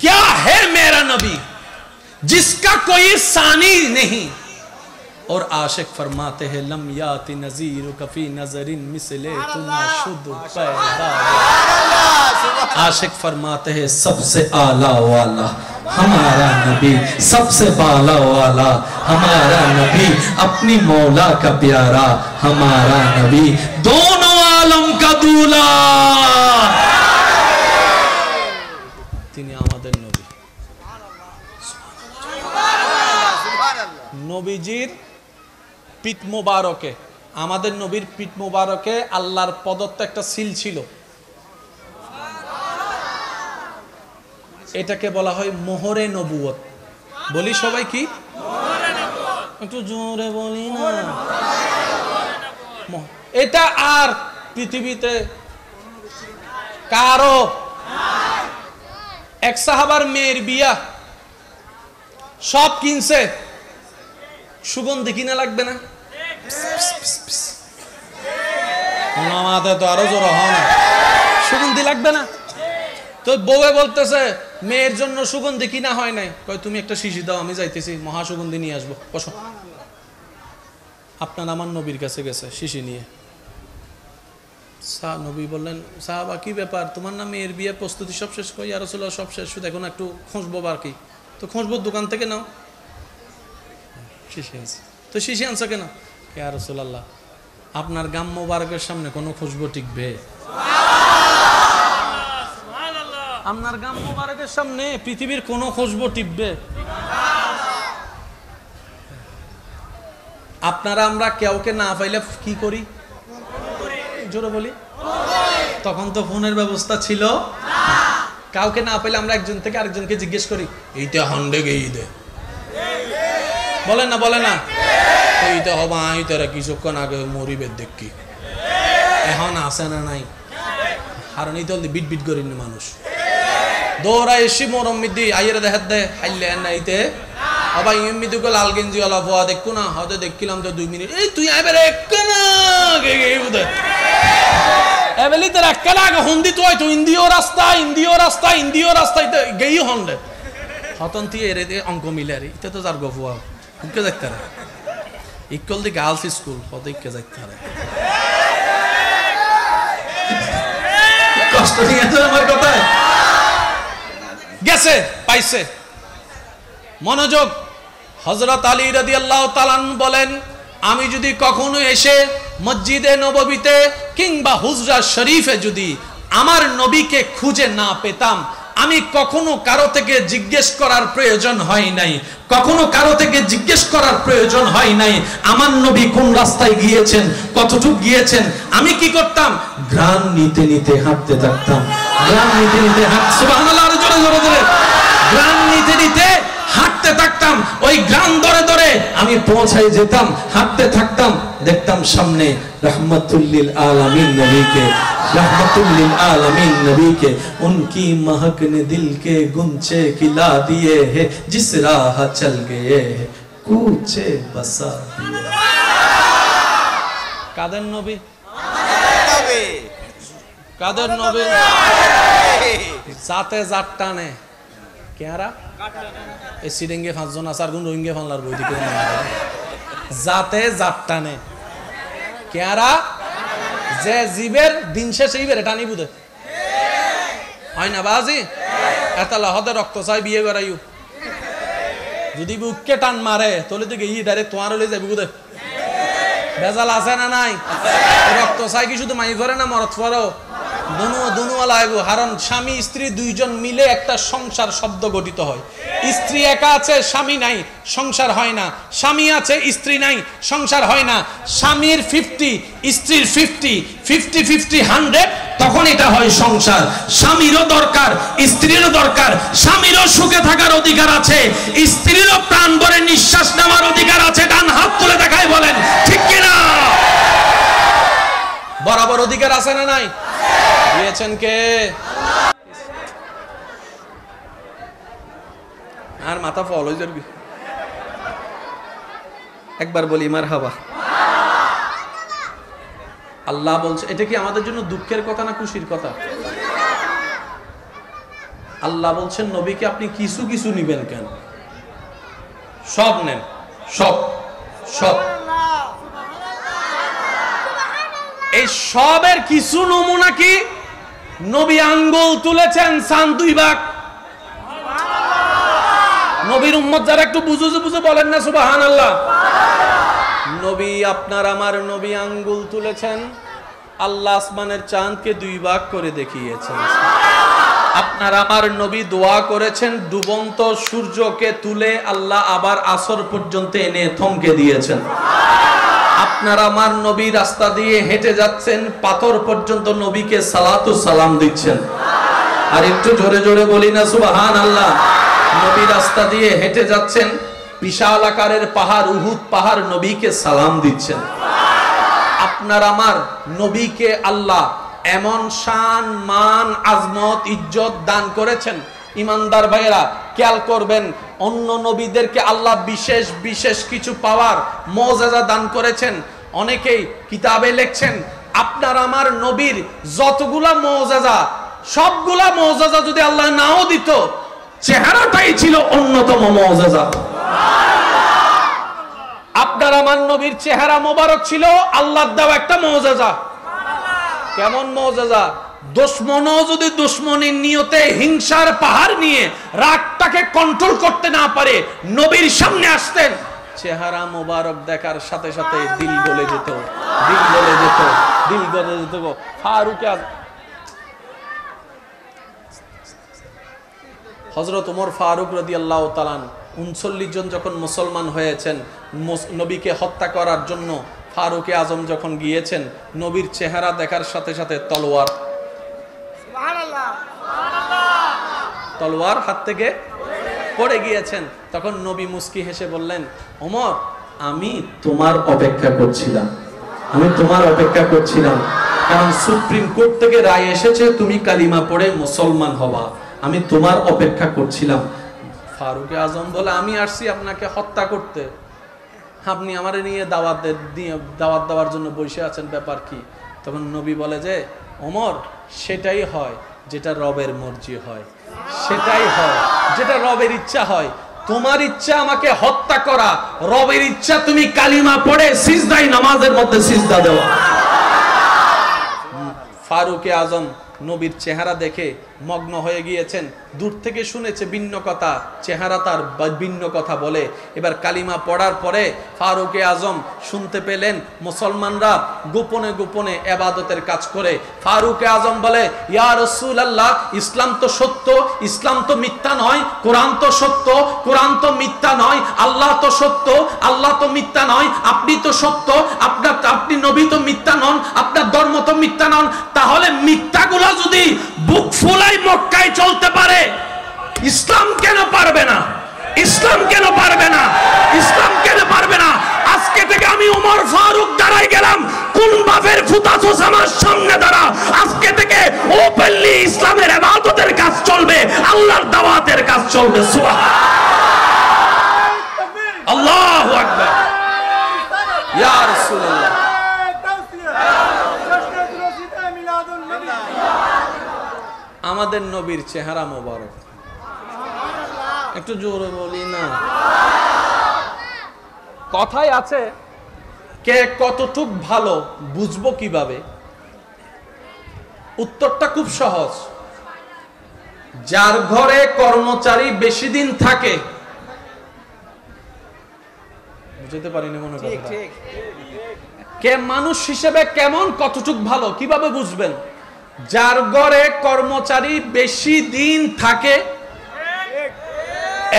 क्या है मेरा नबी जिसका कोई सानी नहीं। और आशिक फरमाते हैं लम याति नजीर कफी नजरिन मिसले तुना शुद्ध पैदा। आशिक फरमाते हैं सबसे आला वाला हमारा नबी, सबसे बाला वाला हमारा नबी, अपनी मौला का प्यारा हमारा नबी, दोनों आलम का दूल्हा। তিনি আমাদের নবী। নবীজির পিঠ মোবারকে, আমাদের নবীর পিঠ মোবারকে আল্লাহর প্রদত্ত একটা সিল ছিল। এটাকে বলা হয় মোহরে নবুয়ত। বলি সবাই কি? একটু জোরে বলি না। এটা আর পৃথিবীতে কারো, এক সাহাবার মেয়ের বিয়া, সব কিনছে, সুগন্ধি কিনা লাগবে না? আমাদের তো আরো জোর হয় না, সুগন্ধি লাগবে না? তো বউয়ে বলতেছে মেয়ের জন্য সুগন্ধি কিনা হয় নাই। কয় তুমি একটা শিশি দাও, আমি যাইতেছি মহা সুগন্ধি নিয়ে আসবো। বসো। আপনার আমার নবীর কাছে গেছে শিশি নিয়ে। নবী বললেন, সাহাবা কি ব্যাপার, তোমার না মেয়ের বিয়ে প্রস্তুতি সব শেষ? কই ইয়া রাসূলুল্লাহ সব শেষ, শুধু এখন একটু খুঁজবো বাকি। তো খুঁজবো দোকান থেকে নাও। শিশি আনছে। তো শিশি আনছো কেন? ইয়া রাসূলুল্লাহ আপনার গাম মোবারকের সামনে কোনো খুশবু টিকবে? আপনার গাম মোবারকের সামনে পৃথিবীর কোনো খুশবু টিকবে? আপনারা আমরা কাউকে না পাইলে কি করি? জোরে বলি। তখন তো ফোনের ব্যবস্থা ছিল না। কাউকে না পাইলে আমরা একজন থেকে আরেকজনকে জিজ্ঞেস করি, এইটা হন্ডে গেই দে, বলে না বলে না? এইটা হবা আই তোরা কিছুক্ষণ আগে মরিবের দেখি, এখন আসে না নাই? আর এই তো বিট বিট করি না মানুষ দৌড়া এসি মরম মিদি আইয়ের দেখাত দে হাইলে নাইতে আবার ইমিদি কো লাল গেঞ্জি ওলা ফোয়া দেখো না, হয়তো দেখিলাম তো 2 মিনিট। এই তুই আইবে একনা গেইবুদে এবেলি তোর একলা আগে হন্দি তো ইন্দিও রাস্তা ইন্দিও রাস্তা ইন্দিও রাস্তাইতে গেই হন্ডে হতন্তি এরে অঙ্ক মিলারি এটা তো যার গফুয়া কে দেখতে রে ইকুয়াল দি গার্লস স্কুল হতে কে দেখতে রে কষ্ট নিয়েছে আমার কথায়? গেছে, পাইছে। মনোযোগ। হযরত আলী রাদিয়াল্লাহু তাআলা আনহু বলেন, আমি যদি কখনো এসে মসজিদে নববীতে কিংবা হুজরা শরীফে যদি আমার নবীকে খুঁজে না পেতাম, আমি কখনো কারো থেকে জিজ্ঞেস করার প্রয়োজন হয় নাই, কখনো কারো থেকে জিজ্ঞেস করার প্রয়োজন হয় নাই আমার নবী কোন রাস্তায় গিয়েছেন, কতটুকু গিয়েছেন। আমি কি করতাম? ঘ্রাণ নিতে নিতে হাঁটতে থাকতাম, ঘ্রাণ নিতে নিতে সুবহানাল্লাহ, জোরে জোরে জোরে, ঘ্রাণ নিতে নিতে হাঁটতে থাকতাম। ওই ঘ্রাণ ধরে ধরে আমি পৌঁছায় যেতাম, হাঁটতে থাকতাম, দেখতাম সামনে रहमतुल्लिल आलमीन नबी के, रहमतुल्लिल आलमीन नबी के, उनकी महक ने दिल के गुंचे खिला दिए हैं, जिस राह चल गए हैं कूचे बसा दिए। कादर नबी, कादर नबी जाते जाट्टा ने क्यारा ए सिरेंगे फांसजोन आसार गुन रोइंगे फानलार बई दिके जाते जाट्टा ने क्यारा যে জীবের দিন শেষে ইবের টানি বুদে হয় না বাজি এতলা হদে রক্ত চাই বিয়ে করাইও যদি বুককে টান মারে তাহলে তো গিয়ে ডাইরেক্ট তোমার হলে যাবে বুদে বেজাল আছে না নাই রক্ত চাই কি শুধু মাই ধরে না মরত পরও দুনুওয়ালা আইবো। কারণ স্বামী স্ত্রী দুইজন মিলে একটা সংসার শব্দ গঠিত হয়। স্ত্রী একা আছে স্বামী নাই, সংসার হয় না। স্বামী আছে স্ত্রী নাই, সংসার হয় না। স্বামীর 50 স্ত্রীর 50, 50-50 100, তখন এটা হয় সংসার। স্বামীরও দরকার, স্ত্রীরও দরকার। স্বামীরও সুখে থাকার অধিকার আছে, স্ত্রীরও প্রাণ ভরে নিঃশ্বাস নেওয়ার অধিকার আছে। ডান হাত তুলে দেখাই বলেন ঠিক কিনা? বরাবর অধিকার আছে না নাই? দিয়েছেন কে? আর মাথা ফল হয়ে যাবে। একবার বলি মারহাবা। আল্লাহ বলছে, এটা কি আমাদের জন্য দুঃখের কথা না খুশির কথা? আল্লাহ বলছেন নবীকে আপনি কিছু কিছু নিবেন কেন? সব নেন, সব সব। এই সবের কিছু নমুনা কি? নবী আঙ্গুল তুলেছেন সান 2 ভাগ। নবীর উম্মত যারা একটু বুঝে বুঝে বলেন না সুবহানাল্লাহ। নবী আপনার আমার নবী আঙ্গুল তুলেছেন, আল্লাহ আসমানের চাঁদকে 2 ভাগ করে দেখিয়েছেন। আপনার আমার নবী দোয়া করেছেন, ডুবন্ত সূর্যকে তুলে আল্লাহ আবার আসর পর্যন্ত এনে থমকে দিয়েছেন। আপনার আমার নবী রাস্তা দিয়ে হেঁটে যাচ্ছেন, পাথর পর্যন্ত নবীকে সালাতু সালাম দিচ্ছেন। আর একটু জোরে জোরে বলি না সুবহানাল্লাহ। নবী রাস্তা দিয়ে হেঁটে যাচ্ছেন, বিশাল আকারের পাহাড় উহুদ পাহাড় নবীকে সালাম দিচ্ছেন। আপনার আমার নবীকে আল্লাহ এমন শান মান আজমত ইজ্জত দান করেছেন। ইমানদার ভাইয়েরা খেয়াল করবেন, অন্য নবীদেরকে আল্লাহ বিশেষ বিশেষ কিছু পাওয়ার মুআজিজা দান করেছেন। অনেকেই কিতাবে লিখছেন আপনার আমার নবীর যতগুলা মুআজিজা, সবগুলা মুআজিজা যদি আল্লাহ নাও দিত, চেহারাটাই ছিল অন্যতম মুআজিজা। আপনার আমার নবীর চেহারা মোবারক ছিল আল্লাহর দেওয়া একটা মুআজিজা। কেমন মুআজিজা? দুশমনও যদি দুশমনের নিয়তে হিংসার পাহাড় নিয়ে রাগটাকে কন্ট্রোল করতে না পারে, নবীর সামনে আসতেন, চেহারা মোবারক দেখার সাথে সাথে দিল গলে যেত, দিল গলে যেত, দিল গলে যেত। ফারুক হযরত ওমর ফারুক রাদিয়াল্লাহু তাআলা 39 জন যখন মুসলমান হয়েছেন, নবীকে হত্যা করার জন্য ফারুক আজম যখন গিয়েছেন, নবীর চেহারা দেখার সাথে সাথে তলোয়ার তলোয়ার হাত থেকে পড়ে গিয়েছেন। তখন নবী মুস্কি হেসে বললেন, ওমর আমি তোমার অপেক্ষা করছিলাম, আমি তোমার অপেক্ষা করছিলাম, কারণ সুপ্রিম কোর্ট থেকে রায় এসেছে তুমি কালিমা পড়ে মুসলমান হবা, আমি তোমার অপেক্ষা করছিলাম। ফারুক আজম বলে, আমি আসছি আপনাকে হত্যা করতে, আপনি আমারে নিয়ে দাওয়াত দেওয়ার জন্য বসে আছেন, ব্যাপার কি? তখন নবী বলে যে, ওমর সেটাই হয় যেটা রবের মর্জি হয়, সেটাই হয় যেটা রবের ইচ্ছা হয়। তোমার ইচ্ছা আমাকে হত্যা করা, রবের ইচ্ছা তুমি কালিমা পড়ে সিজদায় নামাজের মধ্যে সিজদা দেওয়া। ফারুক আজম নবীর চেহারা দেখে মগ্ন হয়ে গিয়েছেন। দূর থেকে শুনেছে ভিন্ন কথা, চেহারা তার ভিন্ন কথা বলে। এবার কালিমা পড়ার পরে ফারুকে আজম শুনতে পেলেন মুসলমানরা গোপনে গোপনে ইবাদতের কাজ করে। ফারুকে আজম বলে, ইয়া রাসূলুল্লাহ, ইসলাম তো সত্য, ইসলাম তো মিথ্যা নয়। কোরআন তো সত্য, কোরআন তো মিথ্যা নয়। আল্লাহ তো সত্য, আল্লাহ তো মিথ্যা নয়। আপনি তো সত্য, আপনি নবী তো মিথ্যা নন, আপনার ধর্ম তো মিথ্যা নন। তাহলে মিথ্যাগুলো যদি বুক ফুলাই মক্কায় চলতে পারে, ইসলাম কেন পারবে না? ইসলাম কেন পারবে না? ইসলাম কেন পারবে না? আজকে থেকে আমি ওমর ফারুক দাঁড়াই গেলাম, কোন বাপের ফুতাছস আমার সামনে দাঁড়া। আজকে থেকে ওপেনলি ইসলামের ইবাদতের কাজ চলবে, আল্লাহর দাওয়াতের কাজ চলবে। সুবহানাল্লাহ, আল্লাহু আকবার, ইয়া রাসূলুল্লাহ। আমাদের নবীর চেহারা মোবারক, একটু জোরে বলি না। কথায় আছে, কে কতটুক ভালো বুঝবো কিভাবে? উত্তরটা খুব সহজ। যার ঘরে কর্মচারী বেশি দিন থাকে, বুঝতে পারিনি মনে হয়, কে মানুষ হিসেবে কেমন কতটুক ভালো কিভাবে বুঝবেন? যার ঘরে কর্মচারী বেশি দিন থাকে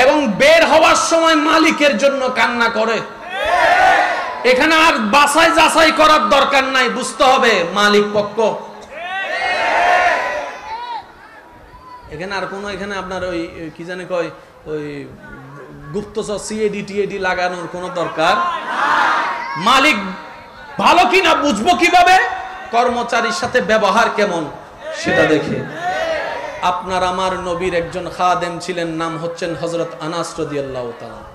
এবং বের হওয়ার সময় মালিকের জন্য কান্না করে। এখানে আর বাছাই যাচাই করার দরকার নাই, বুঝতে হবে মালিক পক্ষ। এখানে আর কোনো, এখানে আপনার ওই কি জানে কয়, ওই গুপ্তচর সিএডি টিএডি লাগানোর কোনো দরকার। মালিক ভালো কিনা বুঝবো কিভাবে? কর্মচারীর সাথে ব্যবহার কেমন সেটা দেখে। আপনার আমার নবীর একজন খাদেম ছিলেন, নাম হচ্ছেন হযরত আনাস রাদিয়াল্লাহু তাআলা।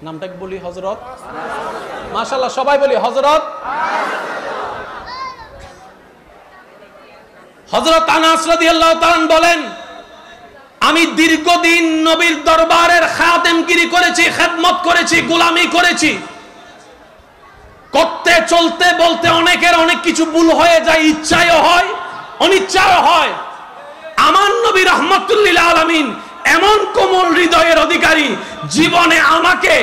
নামটা কি বলি? হযরত, মাশাআল্লাহ সবাই বলি হযরত। হযরত আনাস রাদিয়াল্লাহু তাআলা বলেন, আমি দীর্ঘদিন নবীর দরবারের খাদেমগিরি করেছি, খেদমত করেছি, গোলামি করেছি। করতে চলতে বলতে অনেকের অনেক কিছু ভুল হয়ে যায়, ইচ্ছায়ও হয়, অনিচ্ছায়ও হয়। আমার নবী রাহমাতুল লিল আলামিন এমন কোমল হৃদয়ের অধিকারী, জীবনে আমাকে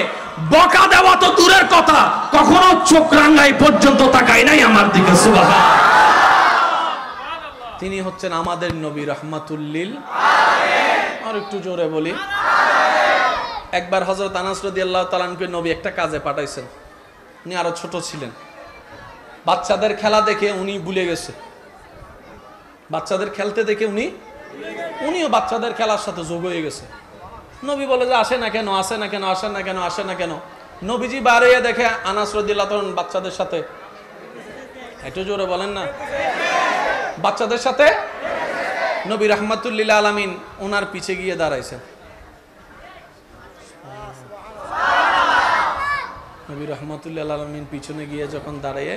বকা দেওয়া তো দূরের কথা, কখনো চোখ রাঙাই পর্যন্ত তাকায় নাই আমার দিকে। সুবহানাল্লাহ। তিনি হচ্ছেন আমাদের নবী রাহমাতুল লিল আলামিন। আর একটু জোরে বলি। একবার হযরত আনাস রাদিয়াল্লাহু তাআলা আনহু নবী একটা কাজে পাঠাইছেন। উনি আরো ছোট ছিলেন। বাচ্চাদের খেলা দেখে উনি ভুলে গেছে। বাচ্চাদের খেলতে দেখে উনিও বাচ্চাদের খেলার সাথে যোগ হয়ে গেছে। নবী বলে যে আসে না কেন, আসে না কেন, আসে না কেন, আসে না কেন। নবীজি বাইরে দেখে আনাস রাদিয়াল্লাহু তাআলা বাচ্চাদের সাথে, একটু জোরে বলেন না, বাচ্চাদের সাথে। নবী রাহমাতুল লিল আলামিন ওনার পিছে গিয়ে দাঁড়াইছেন। নবী রাহমাতুল লিল আলামিন পিছনে গিয়ে যখন দাঁড়িয়ে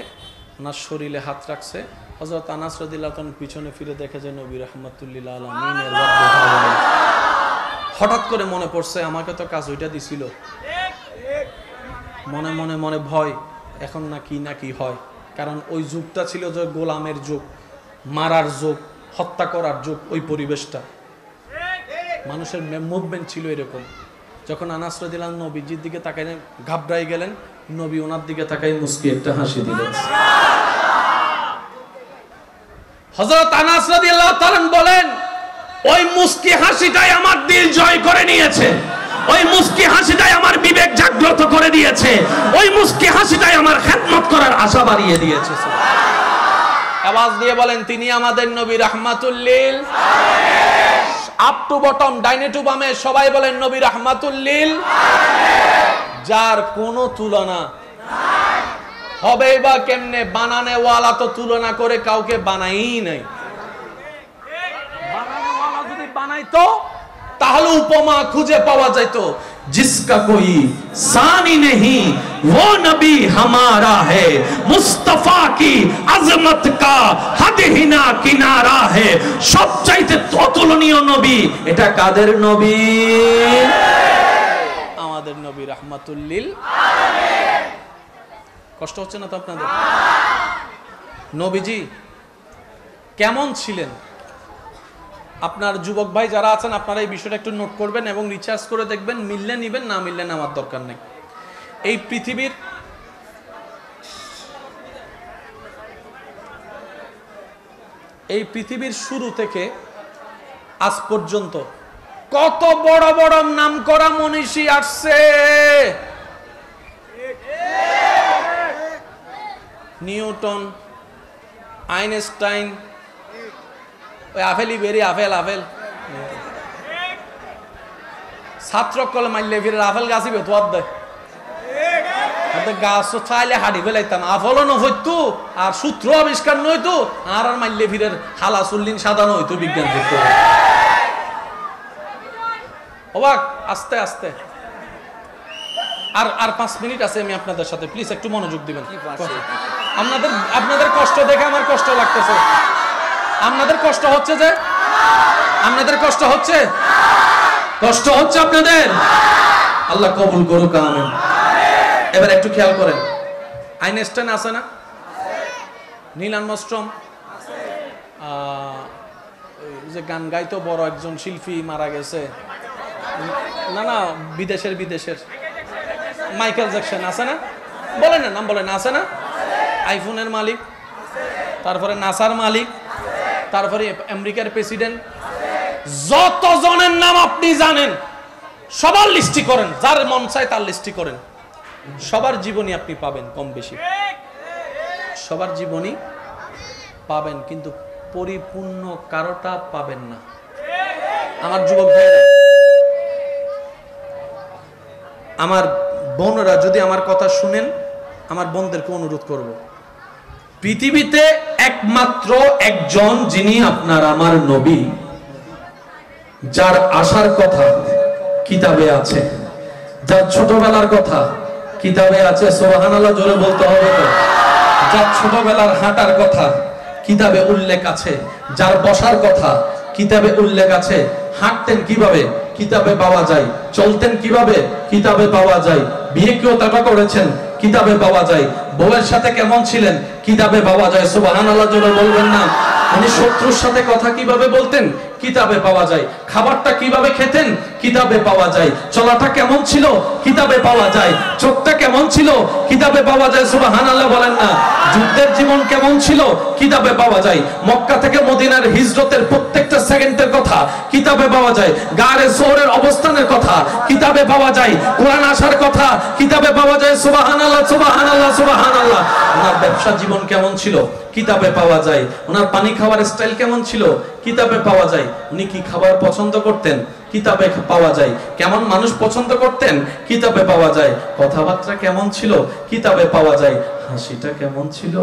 ওনার শরীরে হাত রাখছে, হযরত আনাস রাদিয়াল্লাহু তাআলা পিছনে ফিরে দেখে যে নবী রাহমাতুল লিল আলামিনের হঠাৎ করে মনে পড়ছে, আমাকে তো কাজ ওইটা দিছিল। মনে মনে মনে ভয়, এখন না কি হয়। কারণ ওই যুগটা ছিল যে গোলামের যুগ, মারার যুগ, হত্যা করার যুগ। ওই পরিবেশটা, মানুষের মুভমেন্ট ছিল এরকম। যখন আনাস রাদিয়াল্লাহু আনহু নবীজির দিকে তাকাইলেন, ঘাবড়াই গেলেন। নবী ওনার দিকে তাকাই মুস্কি একটা হাসি দিলেন। হযরত আনাস রাদিয়াল্লাহু তাআলা বলেন, ওই মুস্কি হাসিটাই আমার দিল জয় করে নিয়েছে। ওই মুস্কি হাসিটাই আমার বিবেক জাগ্রত করে দিয়েছে। ওই মুস্কি হাসিটাই আমার খেদমত করার আশা বাড়িয়ে দিয়েছে। আওয়াজ দিয়ে বলেন, তিনি আমাদের নবী রাহমাতুল লিল আলামিন। আপ টু বটম, ডাইনে টু বামে সবাই বলেন নবী রাহমাতুল লিল আলামিন। যার কোনো তুলনা নাই। হবে বা কেমনে? বানানে ওয়ালা তো তুলনা করে কাউকে বানাই নাই। বানানে ওয়ালা যদি বানাইতো তাহলে উপমা খুঁজে পাওয়া যেত। जिसका कोई सानी नहीं वो नबी हमारा है, मुस्तफा की अजमत का हद ही ना किनारा है। সবচাইতে অতুলনীয় নবী, এটা কাদের নবী? আমাদের নবী রাহমাতুল লিল আলামিন। কষ্ট হচ্ছে না তো আপনাদের? নবীজি কেমন ছিলেন? আপনার যুবক ভাই যারা আছেন আপনারা এই বিষয়টা একটু নোট করবেন এবং রিচার্জ করে দেখবেন, মিললে নিবেন, না মিললে নেওয়ার দরকার নেই। এই পৃথিবীর শুরু থেকে আজ পর্যন্ত কত বড় বড় নামকরা মনীষী আসছে। নিউটন, আইনস্টাইন, ওই আফেলই বেরি আফেল ছাত্র কলে মারলে ফিরে আফেল গাছি বেতোয়ার দেয় গাছ চাইলে হাঁটি ফেলাইতাম, আফলও নহইতো আর সূত্র আবিষ্কার নইতো আর মারলে ফিরে হালা চুল্লিন সাদা নইতো বিজ্ঞান যুক্ত। অবাক, আস্তে আস্তে আর 5 মিনিট আছে আমি আপনাদের সাথে, প্লিজ একটু মনোযোগ দিবেন। আপনাদের কষ্ট দেখে আমার কষ্ট লাগতেছে। আপনাদের কষ্ট হচ্ছে যে কষ্ট হচ্ছে আপনাদের, আল্লাহ কবুল করুক, আমিন। এবার একটু খেয়াল করেন, আইনস্টাইন আছে না, নীল আর্মস্ট্রং, যে গান গাইতো বড় একজন শিল্পী মারা গেছে, না বিদেশের মাইকেল জ্যাকসন আছে না, বলেন না নাম, বলেন আছে না, আইফোনের মালিক, তারপরে নাসার মালিক, তারপরে আমেরিকার প্রেসিডেন্ট, যতজনের নাম আপনি জানেন সবার লিস্টি করেন, যার মন চায় তার লিস্টি করেন, সবার জীবনী আপনি পাবেন, কম বেশি সবার জীবনী পাবেন, কিন্তু পরিপূর্ণ কারোটা পাবেন না। আমার যুবক ভাইরা, আমার বোনরা যদি আমার কথা শুনেন, আমার বোনদেরকে অনুরোধ করব, পৃথিবীতে একমাত্র একজন যিনি আপনার আমার নবী, যার আসার কথা কিতাবে আছে, যার ছোটবেলার কথা কিতাবে আছে, সুবহানাল্লাহ জোরে বলতে হবে তো, যার ছোটবেলার হাঁটার কথা কিতাবে উল্লেখ আছে, যার বসার কথা কিতাবে উল্লেখ আছে, হাঁটতেন কিভাবে কিতাবে পাওয়া যায়, চলতেন কিভাবে কিতাবে পাওয়া যায়, বিয়ে কেউ তাটা করেছেন কিতাবে পাওয়া যায়, বউয়ের সাথে কেমন ছিলেন কিতাবে পাওয়া যায়, সুবহানাল্লাহ জোরে বলবেন না। উনি শত্রুর সাথে কথা কিভাবে বলতেন কিতাবে পাওয়া যায়, খাবারটা কিভাবে খেতেন কিতাবে পাওয়া যায়, চলাটা কেমন ছিল কিতাবে পাওয়া যায়, চোখটা কেমন ছিল কিতাবে পাওয়া যায়, সুবহানাল্লাহ বলেন না। যুদ্ধের জীবন কেমন ছিল কিতাবে পাওয়া যায়, মক্কা থেকে মদিনার হিজরতের প্রত্যেকটা সেকেন্ডের কথা কিতাবে পাওয়া যায়, গারে সোরের অবস্থানের কথা কিতাবে পাওয়া যায়, কোরআন আসার কথা কিতাবে পাওয়া যায়, সুবহানাল্লাহ সুবহানাল্লাহ সুবহানাল্লাহ। ওনার ব্যবসা জীবন কেমন ছিল কিতাবে পাওয়া যায়, ওনার পানি খাওয়ার স্টাইল কেমন ছিল কিতাবে পাওয়া যায়, উনি কি খাবার পছন্দ করতেন কিতাবে পাওয়া যায়, কেমন মানুষ পছন্দ করতেন কিতাবে পাওয়া যায়, কথাবার্তা কেমন ছিল কিতাবে পাওয়া যায়, হাসিটা কেমন ছিল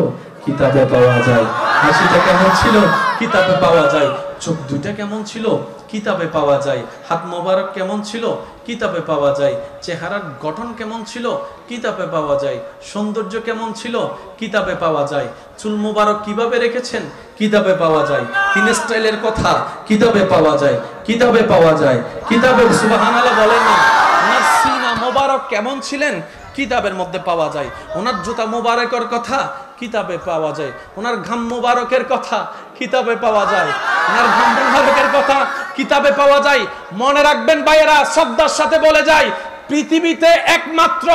কিতাবে পাওয়া যায়, হাসিটা কেমন ছিল কিতাবে পাওয়া যায়, চোখ দুইটা কেমন ছিল কিতাবে পাওয়া যায়, হাত মোবারক কেমন ছিল কিতাবে পাওয়া যায়, চেহারার গঠন কেমন ছিল কিতাবে পাওয়া যায়, সৌন্দর্য কেমন ছিল কিতাবে পাওয়া যায়, চুল মোবারক কিভাবে রেখেছেন কিতাবে পাওয়া যায়, তিন স্টাইলের কথা কিতাবে পাওয়া যায়, কিতাবে পাওয়া যায়, কিতাবে সুবহানাল্লাহ বলেন না। ওনার সিনা মোবারক কেমন ছিলেন কিতাবের মধ্যে পাওয়া যায়, ওনার জুতা মোবারকের কথা কিতাবে পাওয়া যায়, ওনার ঘাম মোবারকের কথা কিতাবে পাওয়া যায়, ওনার ঘাম মোবারকের কথা কিতাবে পাওয়া যায়। মনে রাখবেন ভাইয়েরা, শ্রদ্ধার সাথে বলে যায়, পৃথিবীতে একমাত্র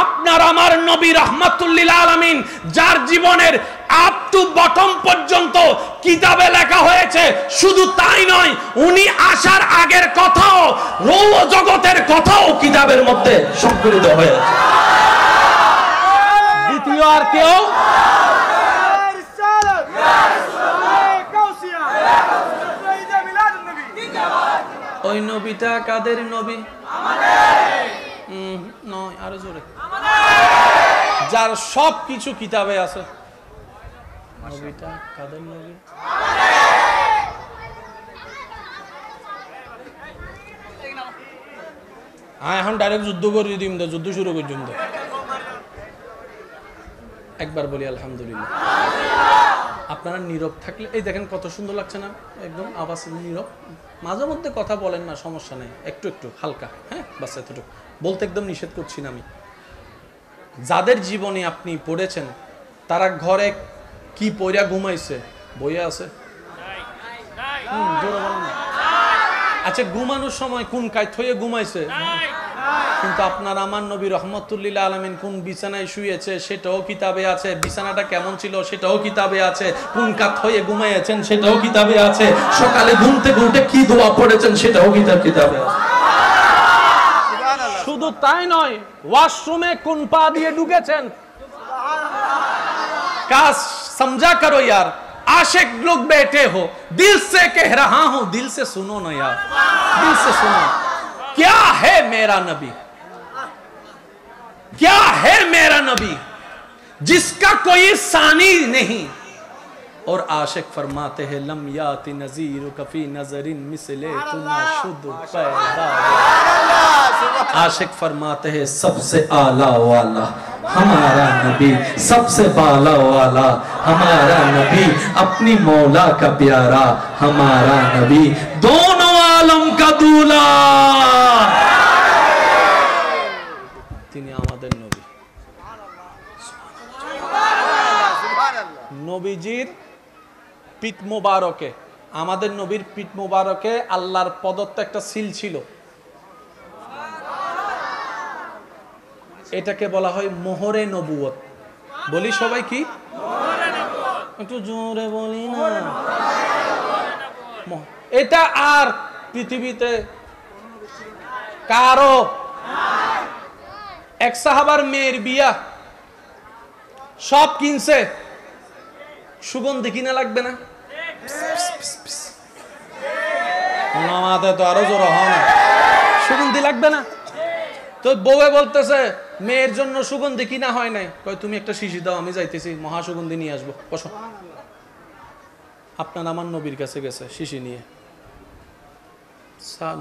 আপনার আমার নবী রাহমাতুল লিল আলামিন, যার জীবনের আপ টু বটম পর্যন্ত কিতাবে লেখা হয়েছে, শুধু তাই নয়, উনি আসার আগের কথাও, রৌহ জগতের কথাও কিতাবের মধ্যে সংকলিত হয়েছে। দ্বিতীয় আর কেউ ওই নবীটা কাদের নবী? নয়, আরো জোরে, যার সব কিছু কিতাবে আছে। নবীটা কাদের নবী? এখন ডাইরেক্ট যুদ্ধ করে দিম, যুদ্ধ শুরু করছুন। একবার বলি আলহামদুলিল্লাহ। আপনারা নীরব থাকলে, এই দেখেন কত সুন্দর লাগছে না, একদম আওয়াজ নীরব, মাঝে মধ্যে কথা বলেন না, সমস্যা নেই, একটু একটু হালকা, হ্যাঁ বাস এতটুকু বলতে একদম নিষেধ করছি না আমি। যাদের জীবনে আপনি পড়েছেন, তারা ঘরে কি পইরা ঘুমাইছে, বইয়া আছে জোরে বলেন না। আচ্ছা ঘুমানোর সময় কোন কায়ত হয়ে ঘুমাইছে, কিন্তু আপনার আমার নবী রহমতুল্লিল আলামিন কোন বিছানায় শুয়েছে সেটাও কিতাবে আছে, বিছানাটা কেমন ছিল সেটাও কিতাবে আছে, কোন কাত হয়ে ঘুমাইয়েছেন সেটাও কিতাবে আছে, সকালে ঘুম থেকে উঠে কি দোয়া পড়েছেন সেটাও কিতাবে আছে। শুধু তাই নয়, ওয়াশরুমে কোন পা দিয়ে ঢুকেছেন, काश समझा करो यार, आशिक लोग बैठे हो, दिल से कह रहा हूं, दिल से सुनो ना यार, दिल से सुनो। क्या है मेरा नबी, क्या है मेरा नबी जिसका कोई सानी नहीं, और आशिक फरमाते हैं लम याति नजीर कफी नजरिन मिसले तुना शुद्ध पैदा। आशिक फरमाते हैं सबसे आला वाला हमारा नबी, सबसे बाला वाला हमारा नबी, अपनी मौला का प्यारा हमारा नबी, दोनों आलम का दूल्हा তিনি আমাদের নবী। নবীজির পিঠ মোবারকে, আমাদের নবীর পিঠ মোবারকে আল্লাহর প্রদত্ত একটা সিল ছিল, এটাকে বলা হয় মোহরে নবুয়ত। বলি সবাই কি, একটু জোরে বলি না। এটা আর পৃথিবীতে কারো, এক সাহাবার মেয়ের বিয়া, সব কিনছে, সুগন্ধি কিনা লাগবে না? আমাদের তো আরো জোর হয় না, সুগন্ধি লাগবে না? তো বউয়ে বলতেছে মেয়ের জন্য সুগন্ধি কিনা হয় নাই, কয় তুমি একটা শিশি দাও, আমি যাইতেছি মহা সুগন্ধি নিয়ে আসবো, বসো। আপনার আমার নবীর কাছে গেছে শিশি নিয়ে,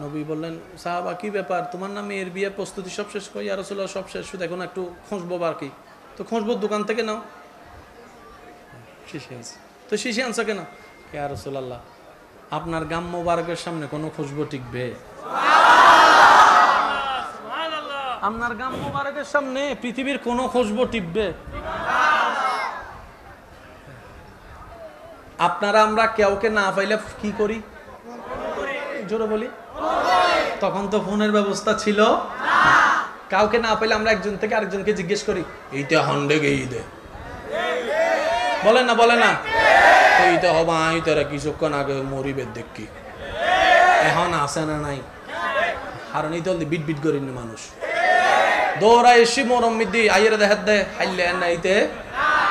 নবী বললেন সাহাবা কি ব্যাপার, তোমার না মেয়ের বিয়ের প্রস্তুতি সব শেষ? কই ইয়া রাসূলুল্লাহ সব শেষ, শুধু এখন একটু খুঁজবো বাকি। তো খুঁজবো দোকান থেকে নাও, শিশি আনছে। তো শিশি আনছো কেন? ইয়া রাসূলুল্লাহ আপনার গাম মোবারকের সামনে কোনো খুশবু টিকবে? আপনার গাম মোবারকের সামনে পৃথিবীর কোন খুশবু টিকবে? আপনারা আমরা কেউকে না পাইলে কি করি? জোরে বলি। তখন তো ফোনের ব্যবস্থা ছিল না, কাউকে না পাইলে আমরা একজন থেকে আরেকজনকে জিজ্ঞেস করি এইটা হন্ডে গেই দে, বলে না বলে না, এইটা হবা আইতারা কিছুক্ষণ আগে মরিবের দেখি, এখন আসে না নাই, আর এই দল বিট বিট করেন মানুষ দৌড়া এসি মরম মিদি আইয়ের দেখাত দে হাইলে নাইতে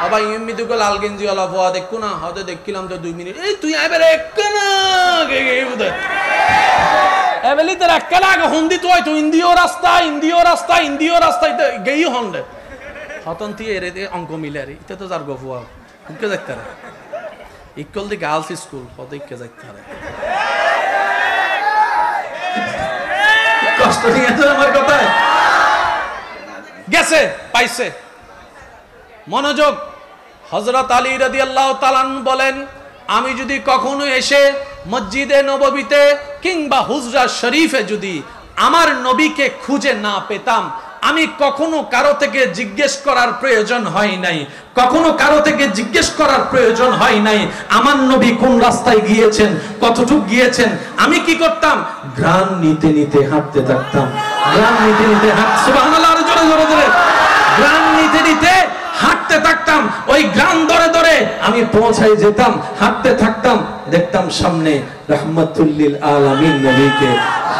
আবার ইমিদি কো লাল গেঞ্জি ওলা ভুয়া দেখো না, হয়তো দেখছিলাম তো 2 মিনিট, এই তুই এবারে একনা গেই বুদে এবেলি তোর একলা আগে হন্দি তুই তো ইন্দিও রাস্তা ইন্দিও রাস্তা ইন্দিও রাস্তা গেই হন্ডে হতন তুই এর অঙ্ক মিলে রে, এটা তো যার গফুয়া কে দেখতে রে, ইকুয়াল দি গার্লস স্কুল হতে কে দেখতে রে, কষ্ট নিয়ে তো আমার কথা গেছে পাইছে। মনোযোগ, হযরত আলী রাদিয়াল্লাহু তাআলা বলেন আমি যদি কখনো এসে মসজিদে নববীতে কিংবা হুজরা শরীফে যদি আমার নবীকে খুঁজে না পেতাম, আমি কখনো কারো থেকে জিজ্ঞেস করার প্রয়োজন হয় নাই, কখনো কারো থেকে জিজ্ঞেস করার প্রয়োজন হয় নাই আমার নবী কোন রাস্তায় গিয়েছেন, কতটুকু গিয়েছেন। আমি কি করতাম? ঘ্রাণ নিতে নিতে হাঁটতে থাকতাম, ঘ্রাণ নিতে নিতে সুবহানাল্লাহ, জোরে জোরে জোরে, ঘ্রাণ নিতে নিতে হাঁটতে থাকতাম, ওই ঘ্রাণ ধরে ধরে আমি পৌঁছাই যেতাম, হাঁটতে থাকতাম, দেখতাম সামনে रहमतुल्लिल आलमीन नबी के,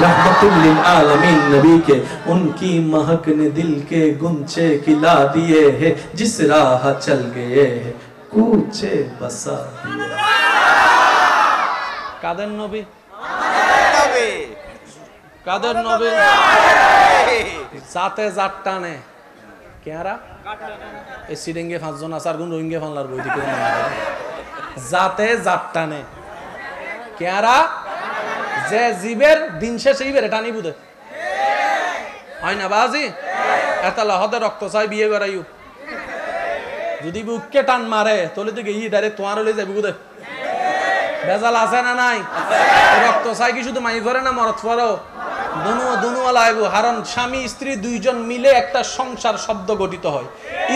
रहमतुल्लिल आलमीन नबी के, उनकी महक ने दिल के गुंचे खिला दिए हैं, जिस राह चल गए हैं कूचे बसा दिए। कादर नबी, कादर नबी साथे जाट्टाने क्यारा ए सिडेंगे 5 জন আসার গুণ রোহিঙ্গা ফানলার বই দিকে জাতে জাট্টানে ক্যারা যে জীবের দিন শেষে ইবের টানি বুদে হয় না বাজি এতলা হতে রক্ত চাই বিয়ে করাইও যদি বুককে টান মারে তাহলে তো গিয়ে ডাইরেক্ট তোমার হলে যাবে বুদে বেজাল আছে না নাই? রক্ত চাই কি শুধু মাই করে না মরত পরও দুনুয়া দুনুয়া লাগবো, কারণ স্বামী স্ত্রী দুইজন মিলে একটা সংসার শব্দ গঠিত হয়।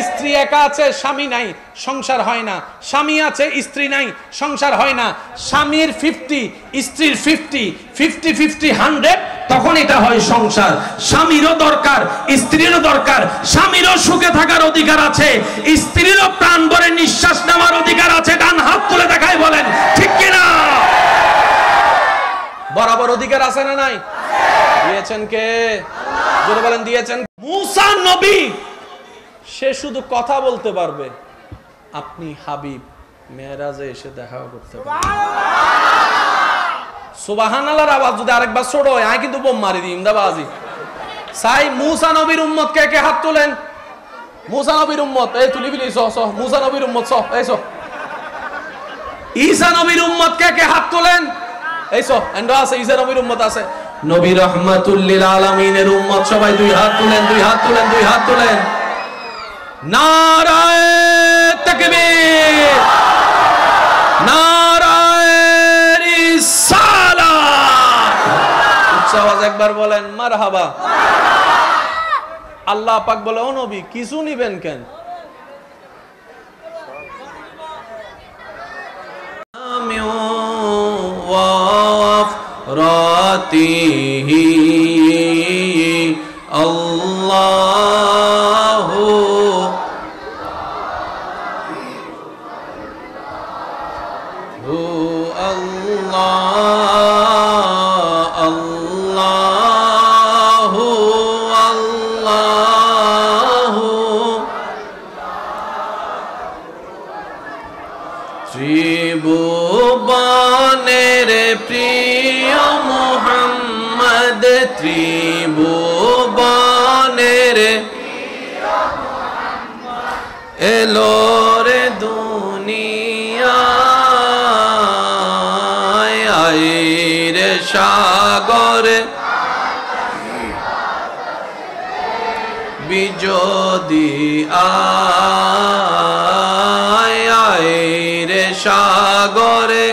স্ত্রী একা আছে, স্বামী নাই, সংসার হয় না। স্বামী আছে, স্ত্রী নাই, সংসার হয় না। স্বামীর 50, স্ত্রীর 50, 50-50, 100, তখন এটা হয় সংসার। স্বামীরও দরকার, স্ত্রীরও দরকার। স্বামীরও সুখে থাকার অধিকার আছে, স্ত্রীরও প্রাণ ভরে নিঃশ্বাস নেওয়ার অধিকার আছে। ডান হাত তুলে দেখাই বলেন ঠিক কিনা? বরাবর অধিকার আছে না নাই? দিয়েছেন কে? জোরে বলেন দিয়েছেন। মুসা নবী, সে শুধু কথা বলতে পারবে, আপনি হাবিব মেরাজে এসে দেখা করতে পারবেন। সুবহানাল্লাহর আওয়াজ যদি আরেকবার ছোট হয় আমি কিন্তু বোম মারি দিই ইমদাবাজি। সাই মুসা নবীর উম্মত কে কে হাত তোলেন? মুসা নবীর উম্মত এই তুলি বিলি স স মুসা নবীর উম্মত স এই স। ঈসা নবীর উম্মত কে কে হাত তোলেন? এই স এন্ড আছে ঈসা নবীর উম্মত আছে। নবী রাহমাতুল লিল আলামিনের উম্মত সবাই দুই হাত তুলেন, দুই হাত তুলেন, দুই হাত তুলেন। নারায়ে তাকবীর, নারায়ে রিসালাত। উচ্চ আওয়াজ একবার বলেন মারহাবা। আল্লাহ পাক বলে, ও নবী কিছু নিবেন কেন? রাতিহি আল্লাহু ত্রিভুবনের প্রিয় মুহাম্মদ, ত্রিভুবনের এলো রে দুনিয়ায়, আইরে সাগরে বিজদি আইরে সাগরে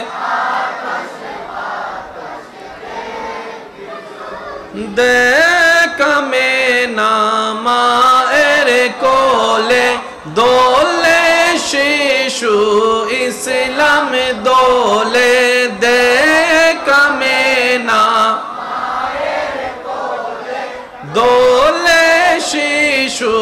দেখামে নামা এর কোলে দোলে শিশু ইসলাম দোলে, দেখামে না দোলে শিশু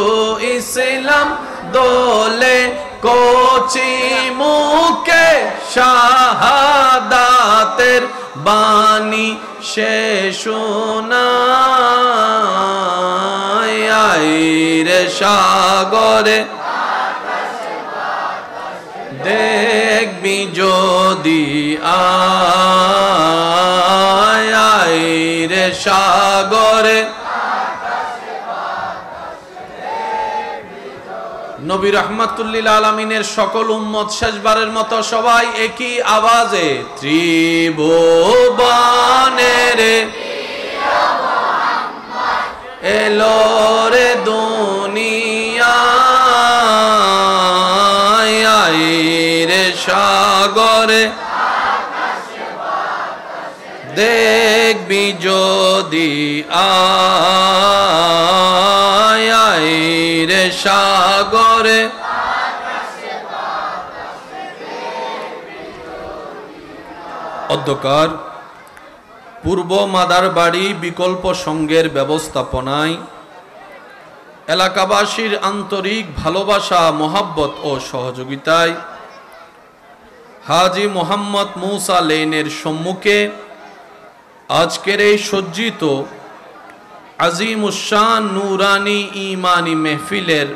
ইসলাম দোলে, কোচি মুখে শাহাদাতের বাণী সে শোনায়, আইরে সাগরে দেখবি যদি আইরে সাগরে। নবী রাহমাতুল লিল আলামিনের সকল উম্মত শেষবারের মতো সবাই একই আওয়াজে ত্রিভুবনের এলো রে দুনিয়ায়, আইরে সাগরে দেখবি যদি আইরে সাগরে। অধ্যকার পূর্ব মাদারবাড়ি বিকল্প সংঘের ব্যবস্থাপনায় এলাকাবাসীর আন্তরিক ভালোবাসা, মোহাব্বত ও সহযোগিতায় হাজী মোহাম্মদ মুসা লেনের সম্মুখে আজকের এই সজ্জিত আজিমুশান নুরানি ইমানি মেহফিলের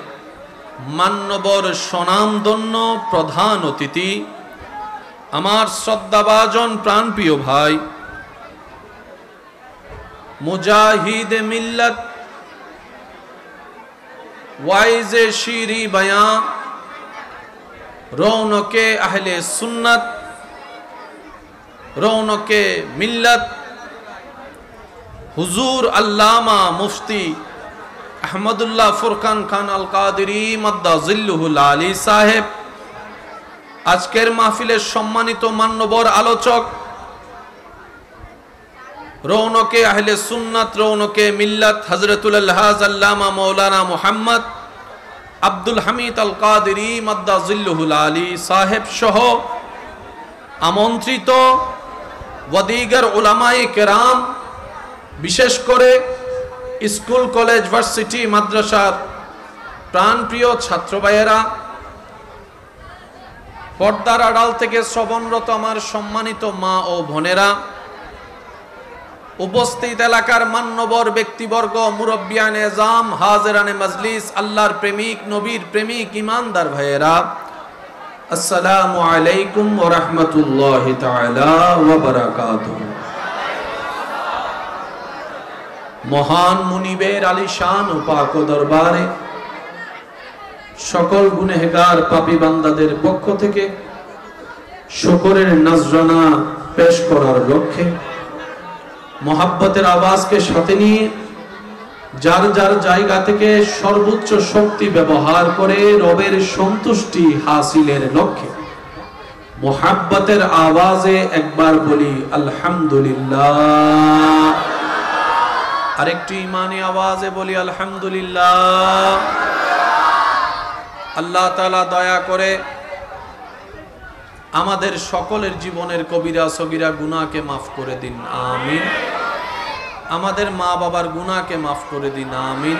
মান্যবর স্বনামধন্য প্রধান অতিথি আমার শ্রদ্ধাভাজন প্রাণপ্রিয় ভাই মুজাহিদ মিল্লাত ওয়াইজে শিরি বয়াঁ রৌনকে আহলে সুন্নাত রৌনকে মিল্লাত হুজুর আল্লামা মুফতি আহমদুল্লাহ ফুরকান খান আল কাদেরী মাদ্দা জিল্লুহুল আলী সাহেব, আজকের মাহফিলের সম্মানিত মান্যবর আলোচক রৌনকে আহলে সুন্নাত রৌনকে মিল্লাত হযরতুল আলহাজ আল্লামা মাওলানা মুহাম্মদ আব্দুল হামিদ আল কাদেরী মাদ্দাজিল্লুহুল আলী সাহেব সহ আমন্ত্রিত ওয়াদিগার উলামায়ে কেরাম, বিশেষ করে স্কুল কলেজ ভার্সিটি মাদ্রাসার প্রাণপ্রিয় ছাত্র ভাইয়েরা, পর্দার আড়াল থেকে শ্রবণরত আমার সম্মানিত মা ও বোনেরা, উপস্থিত এলাকার মান্যবর ব্যক্তিবর্গ, মুরব্বিয়ানে এজাম, হাজিরানে মজলিস, আল্লাহর প্রেমিক, নবীর প্রেমিক, ইমানদার ভাইয়েরা, আসসালামু আলাইকুম ওয়া রাহমাতুল্লাহি তাআলা ওয়া বারাকাতুহু। মহান মুনিবের আলিশান ও পাক দরবারে সকল গুনাহগার পাপী বান্দাদের পক্ষ থেকে শুকরের নজরানা পেশ করার লক্ষ্যে মহাব্বতের আওয়াজকে সাথে নিয়ে যার যার জায়গা থেকে সর্বোচ্চ শক্তি ব্যবহার করে রবের সন্তুষ্টি হাসিলের লক্ষ্যে মহাব্বতের আওয়াজে একবার বলি আলহামদুলিল্লাহ, আরেকটি ইমানি আওয়াজে বলি আলহামদুলিল্লাহ। আল্লাহ তাআলা দয়া করে আমাদের সকলের জীবনের কবিরা সগীরা গুনাহকে মাফ করে দিন, আমিন। আমাদের মা বাবার গুনাহকে মাফ করে দিন, আমিন।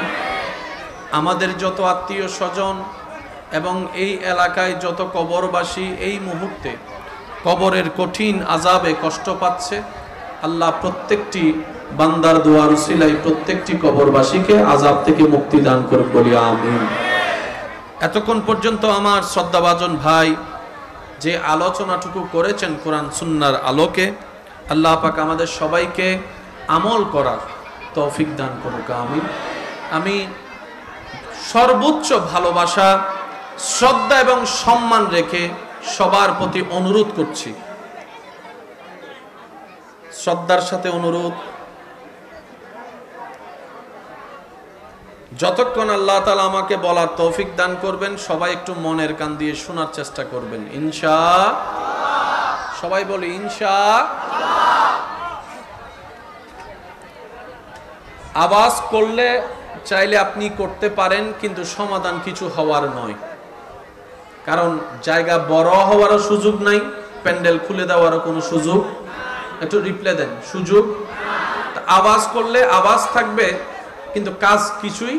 আমাদের যত আত্মীয় স্বজন এবং এই এলাকায় যত কবরবাসী এই মুহূর্তে কবরের কঠিন আযাবে কষ্ট পাচ্ছে, আল্লাহ প্রত্যেকটি বান্দার দোয়ার উসিলায় প্রত্যেকটি কবরবাসীকে আযাব থেকে মুক্তি দান করুন, বলি আমিন। এতক্ষণ পর্যন্ত আমার শ্রদ্ধাভাজন ভাই যে আলোচনাটুকু করেছেন কোরআন সুন্নাহর আলোকে, আল্লাহ পাক আমাদের সবাইকে আমল করার তৌফিক দান করুক, আমিন। আমি সর্বোচ্চ ভালোবাসা, শ্রদ্ধা এবং সম্মান রেখে সবার প্রতি অনুরোধ করছি, শ্রদ্ধার সাথে অনুরোধ, যতক্ষণ আল্লাহ তাআলা আমাকে বলার তৌফিক দান করবেন সবাই একটু মনের কান দিয়ে শোনার চেষ্টা করবেন, ইনশাআল্লাহ। সবাই বলি ইনশাআল্লাহ। আওয়াজ করলে চাইলে আপনি করতে পারেন, কিন্তু সমাধান কিছু হওয়ার নয়, কারণ জায়গা বড় হওয়ারও সুযোগ নাই, প্যান্ডেল খুলে দেওয়ারও কোনো সুযোগ, একটু রিপ্লে দেন, সুযোগ। আওয়াজ করলে আওয়াজ থাকবে কিন্তু কাজ কিছুই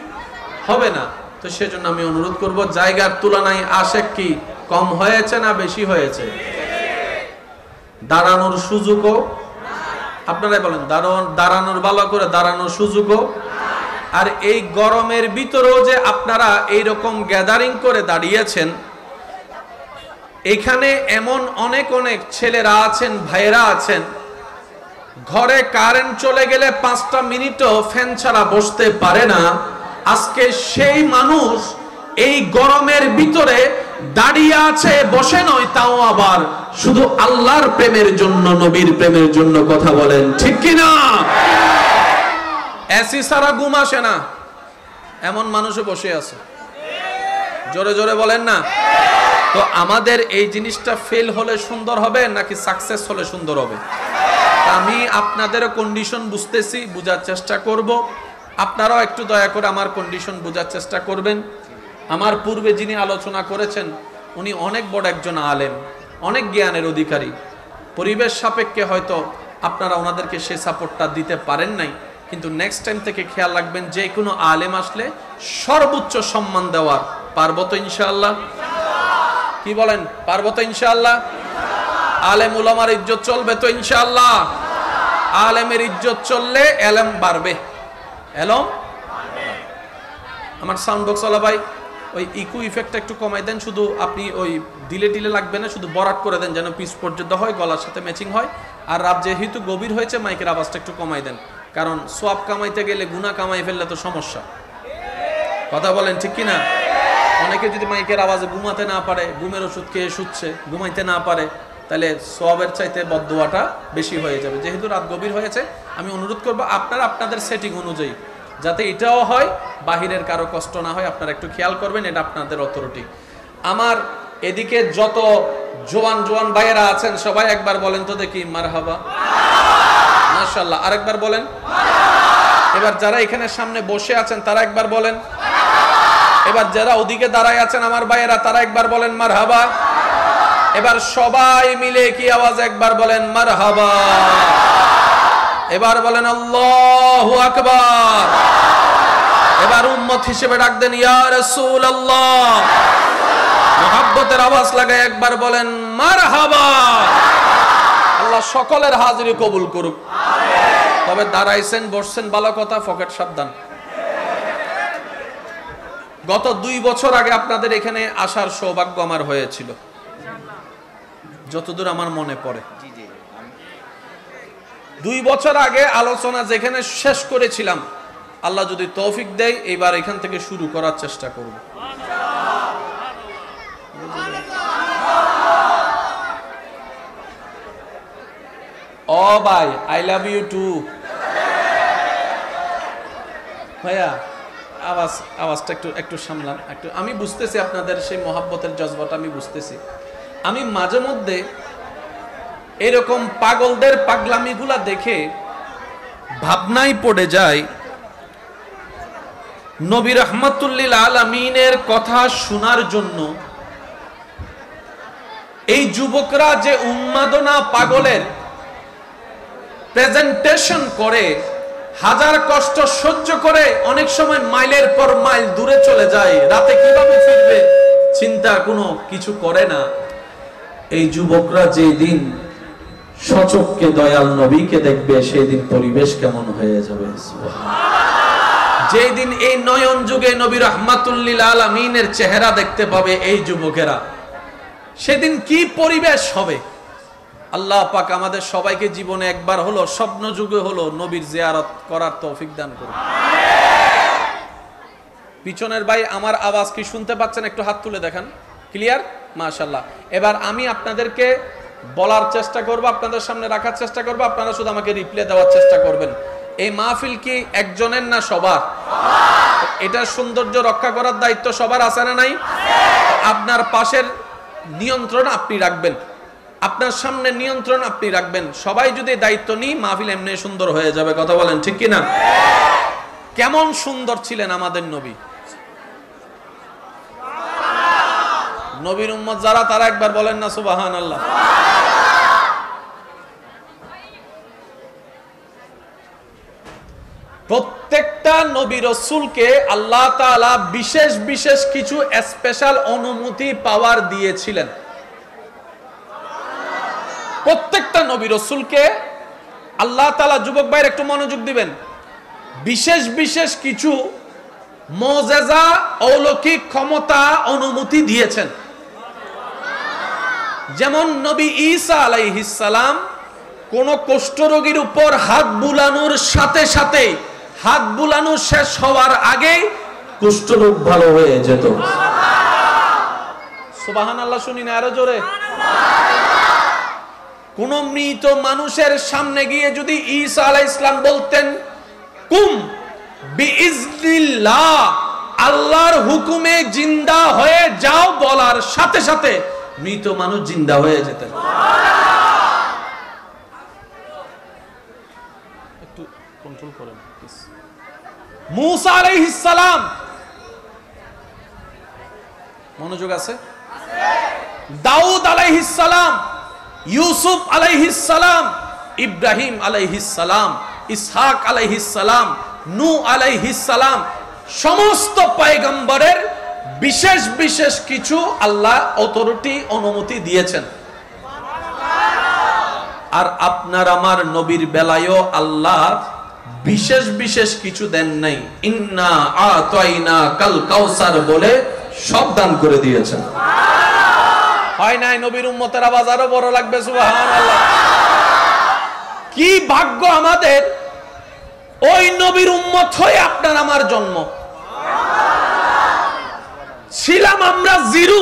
হবে না। তো সেজন্য আমি অনুরোধ করব, জায়গার তুলনায় আশেক কি কম হয়েছে না বেশি হয়েছে? দাঁড়ানোর সুযোগও, আপনারাই বলেন, দাঁড়ানোর ভালো করে দাঁড়ানোর সুযোগও। আর এই গরমের ভিতরেও যে আপনারা এইরকম গ্যাদারিং করে দাঁড়িয়েছেন, এখানে এমন অনেক অনেক ছেলেরা আছেন, ভাইয়েরা আছেন, ঘরে কারেন্ট চলে গেলে 5টা মিনিটও ফ্যান ছাড়া বসতে পারে না। আজকে সেই মানুষ এই গরমের ভিতরে দাঁড়িয়ে আছে, বসে নয়, তাও আবার শুধু আল্লাহর প্রেমের জন্য, নবীর প্রেমের জন্য। কথা বলেন ঠিক কিনা? এসি ছাড়া ঘুম আসে না এমন মানুষও বসে আছে, জোরে জোরে বলেন না। তো আমাদের এই জিনিসটা ফেল হলে সুন্দর হবে নাকি সাকসেস হলে সুন্দর হবে? আমি আপনাদেরও কন্ডিশন বুঝতেছি, বুঝার চেষ্টা করব। আপনারাও একটু দয়া করে আমার কন্ডিশন বুঝার চেষ্টা করবেন। আমার পূর্বে যিনি আলোচনা করেছেন উনি অনেক বড় একজন আলেম, অনেক জ্ঞানের অধিকারী। পরিবেশ সাপেক্ষে হয়তো আপনারা ওনাদেরকে সে সাপোর্টটা দিতে পারেন নাই, কিন্তু নেক্সট টাইম থেকে খেয়াল রাখবেন, যে কোনো আলেম আসলে সর্বোচ্চ সম্মান দেওয়ার। পারবো তো ইনশাআল্লাহ? কি বলেন, পারবো তো ইনশাআল্লাহ? আলেম উলামার ইজ্জত চলবে তো ইনশাআল্লাহ? আলেমের ইজ্জত চললে এলেম বাড়বে, এলম। আমার সাউন্ড বক্স ওয়ালা ভাই ওই ইকো ইফেক্টটা একটু কমাই দেন, শুধু আপনি ওই দিলে দিলে লাগবে না, শুধু বরাট করে দেন যেন পিচ পর্যন্ত হয়, গলার সাথে ম্যাচিং হয়। আর রাত যেহেতু গভীর হয়েছে, মাইকের আওয়াজটা একটু কমাই দেন, কারণ সোয়াব কামাইতে গেলে গুনাহ কামাই ফেললে তো সমস্যা। কথা বলেন ঠিক কিনা? অনেকে যদি মাইকের আওয়াজে ঘুমাতে না পারে, ঘুমের ওষুধ খেয়ে শুচ্ছে, ঘুমাইতে না পারে, তাহলে সওয়াবের চাইতে বদদুয়াটা বেশি হয়ে যাবে। যেহেতু রাত গভীর হয়েছে, আমি অনুরোধ করব আপনারা আপনাদের সেটিং অনুযায়ী যাতে এটাও হয়, বাহিরের কারো কষ্ট না হয়, আপনারা একটু খেয়াল করবেন, এটা আপনাদের অথরিটি। আমার এদিকে যত জোয়ান জোয়ান ভাইয়েরা আছেন সবাই একবার বলেন তো দেখি মারহাবা, মাশাআল্লাহ। আরেকবার বলেন। এবার যারা এখানে সামনে বসে আছেন তারা একবার বলেন। এবার যারা ওদিকে দাঁড়ায় আছেন আমার ভাইয়েরা, তারা একবার বলেন মারহাবা। এবার সবাই মিলে কি আওয়াজ একবার বলেন মারহাবা। এবার বলেন আল্লাহু আকবার। এবার উম্মত হিসেবে ডাক দেন ইয়া রাসূলুল্লাহ। মুহাব্বতের আওয়াজ লাগায় একবার বলেন মারহাবা। আল্লাহ সকলের হাজিরি কবুল করুক। তবে দাঁড়াইছেন বসছেন ভালো কথা, পকেট সাবধান। গত 2 বছর আগে আপনাদের এখানে আসার সৌভাগ্য আমার হয়েছিল, যতদূর আমার মনে পড়ে। 2 বছর আগে আলোচনা যেখানে শেষ করেছিলাম, আল্লাহ যদি তৌফিক দেয় এইবার এখান থেকে শুরু করার চেষ্টা করব। ও ভাই, আই লাভ ইউ টু। ভাইয়া আওয়াজটা একটু সামলান। আমি বুঝতেছি আপনাদের সেই মহাব্বতের জজবাটা আমি বুঝতেছি। আমি মাঝে মধ্যে এরকম পাগলদের পাগলামিগুলা দেখে ভাবনায় পড়ে যায়, নবী রাহমাতুল্লিল আলামিনের কথা শোনার জন্য এই যুবকরা যে উন্মাদনা পাগলের প্রেজেন্টেশন করে, হাজার কষ্ট সহ্য করে অনেক সময় মাইলের পর মাইল দূরে চলে যায়, রাতে কিভাবে ফিরবে চিন্তা কোনো কিছু করে না। এই যুবকরা যেই দিন সচক্ষে দয়াল নবীকে দেখবে, সেই দিন পরিবেশ কেমন হয়ে যাবে। যেই দিন এই নয়ন যুগে নবী রাহমাতুল্লিল আলামিনের চেহারা দেখতে পাবে এই যুবকেরা, সেদিন কি পরিবেশ হবে। আল্লাহ পাক আমাদের সবাইকে জীবনে একবার হলো, স্বপ্ন যুগে হলো, নবীর জিয়ারত করার তৌফিক দান করুন। পিছনের ভাই আমার আওয়াজ কি শুনতে পাচ্ছেন? একটু হাত তুলে দেখান। ক্লিয়ার? মাশাআল্লাহ। এবার আমি আপনাদেরকে বলার চেষ্টা করব, আপনাদের সামনে রাখার চেষ্টা করব, আপনারা শুধু আমাকে রিপ্লাই দেওয়ার চেষ্টা করবেন। এই মাহফিল কি একজনের না সবার? এটা সৌন্দর্য রক্ষা করার দায়িত্ব সবার আছে না নাই? আপনার পাশের নিয়ন্ত্রণ আপনি রাখবেন, আপনার সামনে নিয়ন্ত্রণ আপনি রাখবেন। সবাই যদি দায়িত্ব নিই, মাহফিল এমনি সুন্দর হয়ে যাবে। কথা বলেন ঠিক কিনা? কেমন সুন্দর ছিলেন আমাদের নবী। নবীর উম্মত যারা, তারা একবার বলেন না সুবহানাল্লাহ। প্রত্যেকটা নবী রাসূলকে আল্লাহ তাআলা বিশেষ বিশেষ কিছু স্পেশাল অনুমতি পাওয়ার দিয়েছিলেন। প্রত্যেকটা নবী রাসূলকে আল্লাহ তাআলা, যুবক ভাইয়ের একটু মনোযোগ দিবেন, বিশেষ বিশেষ কিছু মুজিজা, অলৌকিক ক্ষমতা, অনুমতি দিয়েছেন। যেমন নবী ঈসা আলাইহিস সালাম কোন কুষ্ঠরোগীর উপর হাত বুলানোর সাথে সাথে, হাত বুলানো শেষ হওয়ার আগে কুষ্ঠরোগ ভালো হয়ে যেত। সুবহানাল্লাহ শুনি না আরো জোরে। কোন মৃত মানুষের সামনে গিয়ে যদি ঈসা আলাইহিস সালাম বলতেন কুম বিইজনিল্লাহ, আল্লাহর হুকুমে জিন্দা হয়ে যাও বলার সাথে সাথে মৃত মানুষ জিন্দা হয়ে যেতেন। একটু কন্ট্রোল করেন। মুসা আলাইহিস সালাম, মনোযোগ আছে? দাউদ আলাইহিস সালাম, ইউসুফ আলাইহিস সালাম, ইব্রাহিম আলাইহিস সালাম, ইসহাক আলাইহিস সালাম, নূহ আলাইহিস সালাম, সমস্ত পয়গম্বরের বিশেষ বিশেষ কিছু আল্লাহ অথরিটি, অনুমতি দিয়েছেন। আর আপনার আমার নবীর বেলায়ও আল্লাহ বিশেষ বিশেষ কিছু দেন নাই। ইন্না আতাইনা কাল কাউসার বলে সব দান করে দিয়েছেন। হয় নাই? নবীর উম্মতের আওয়াজ আরো বড় লাগবে। সুবহানাল্লাহ। কি ভাগ্য আমাদের, ওই নবীর উম্মত হয়ে আপনার আমার জন্ম। ছিলাম আমরা জিরো।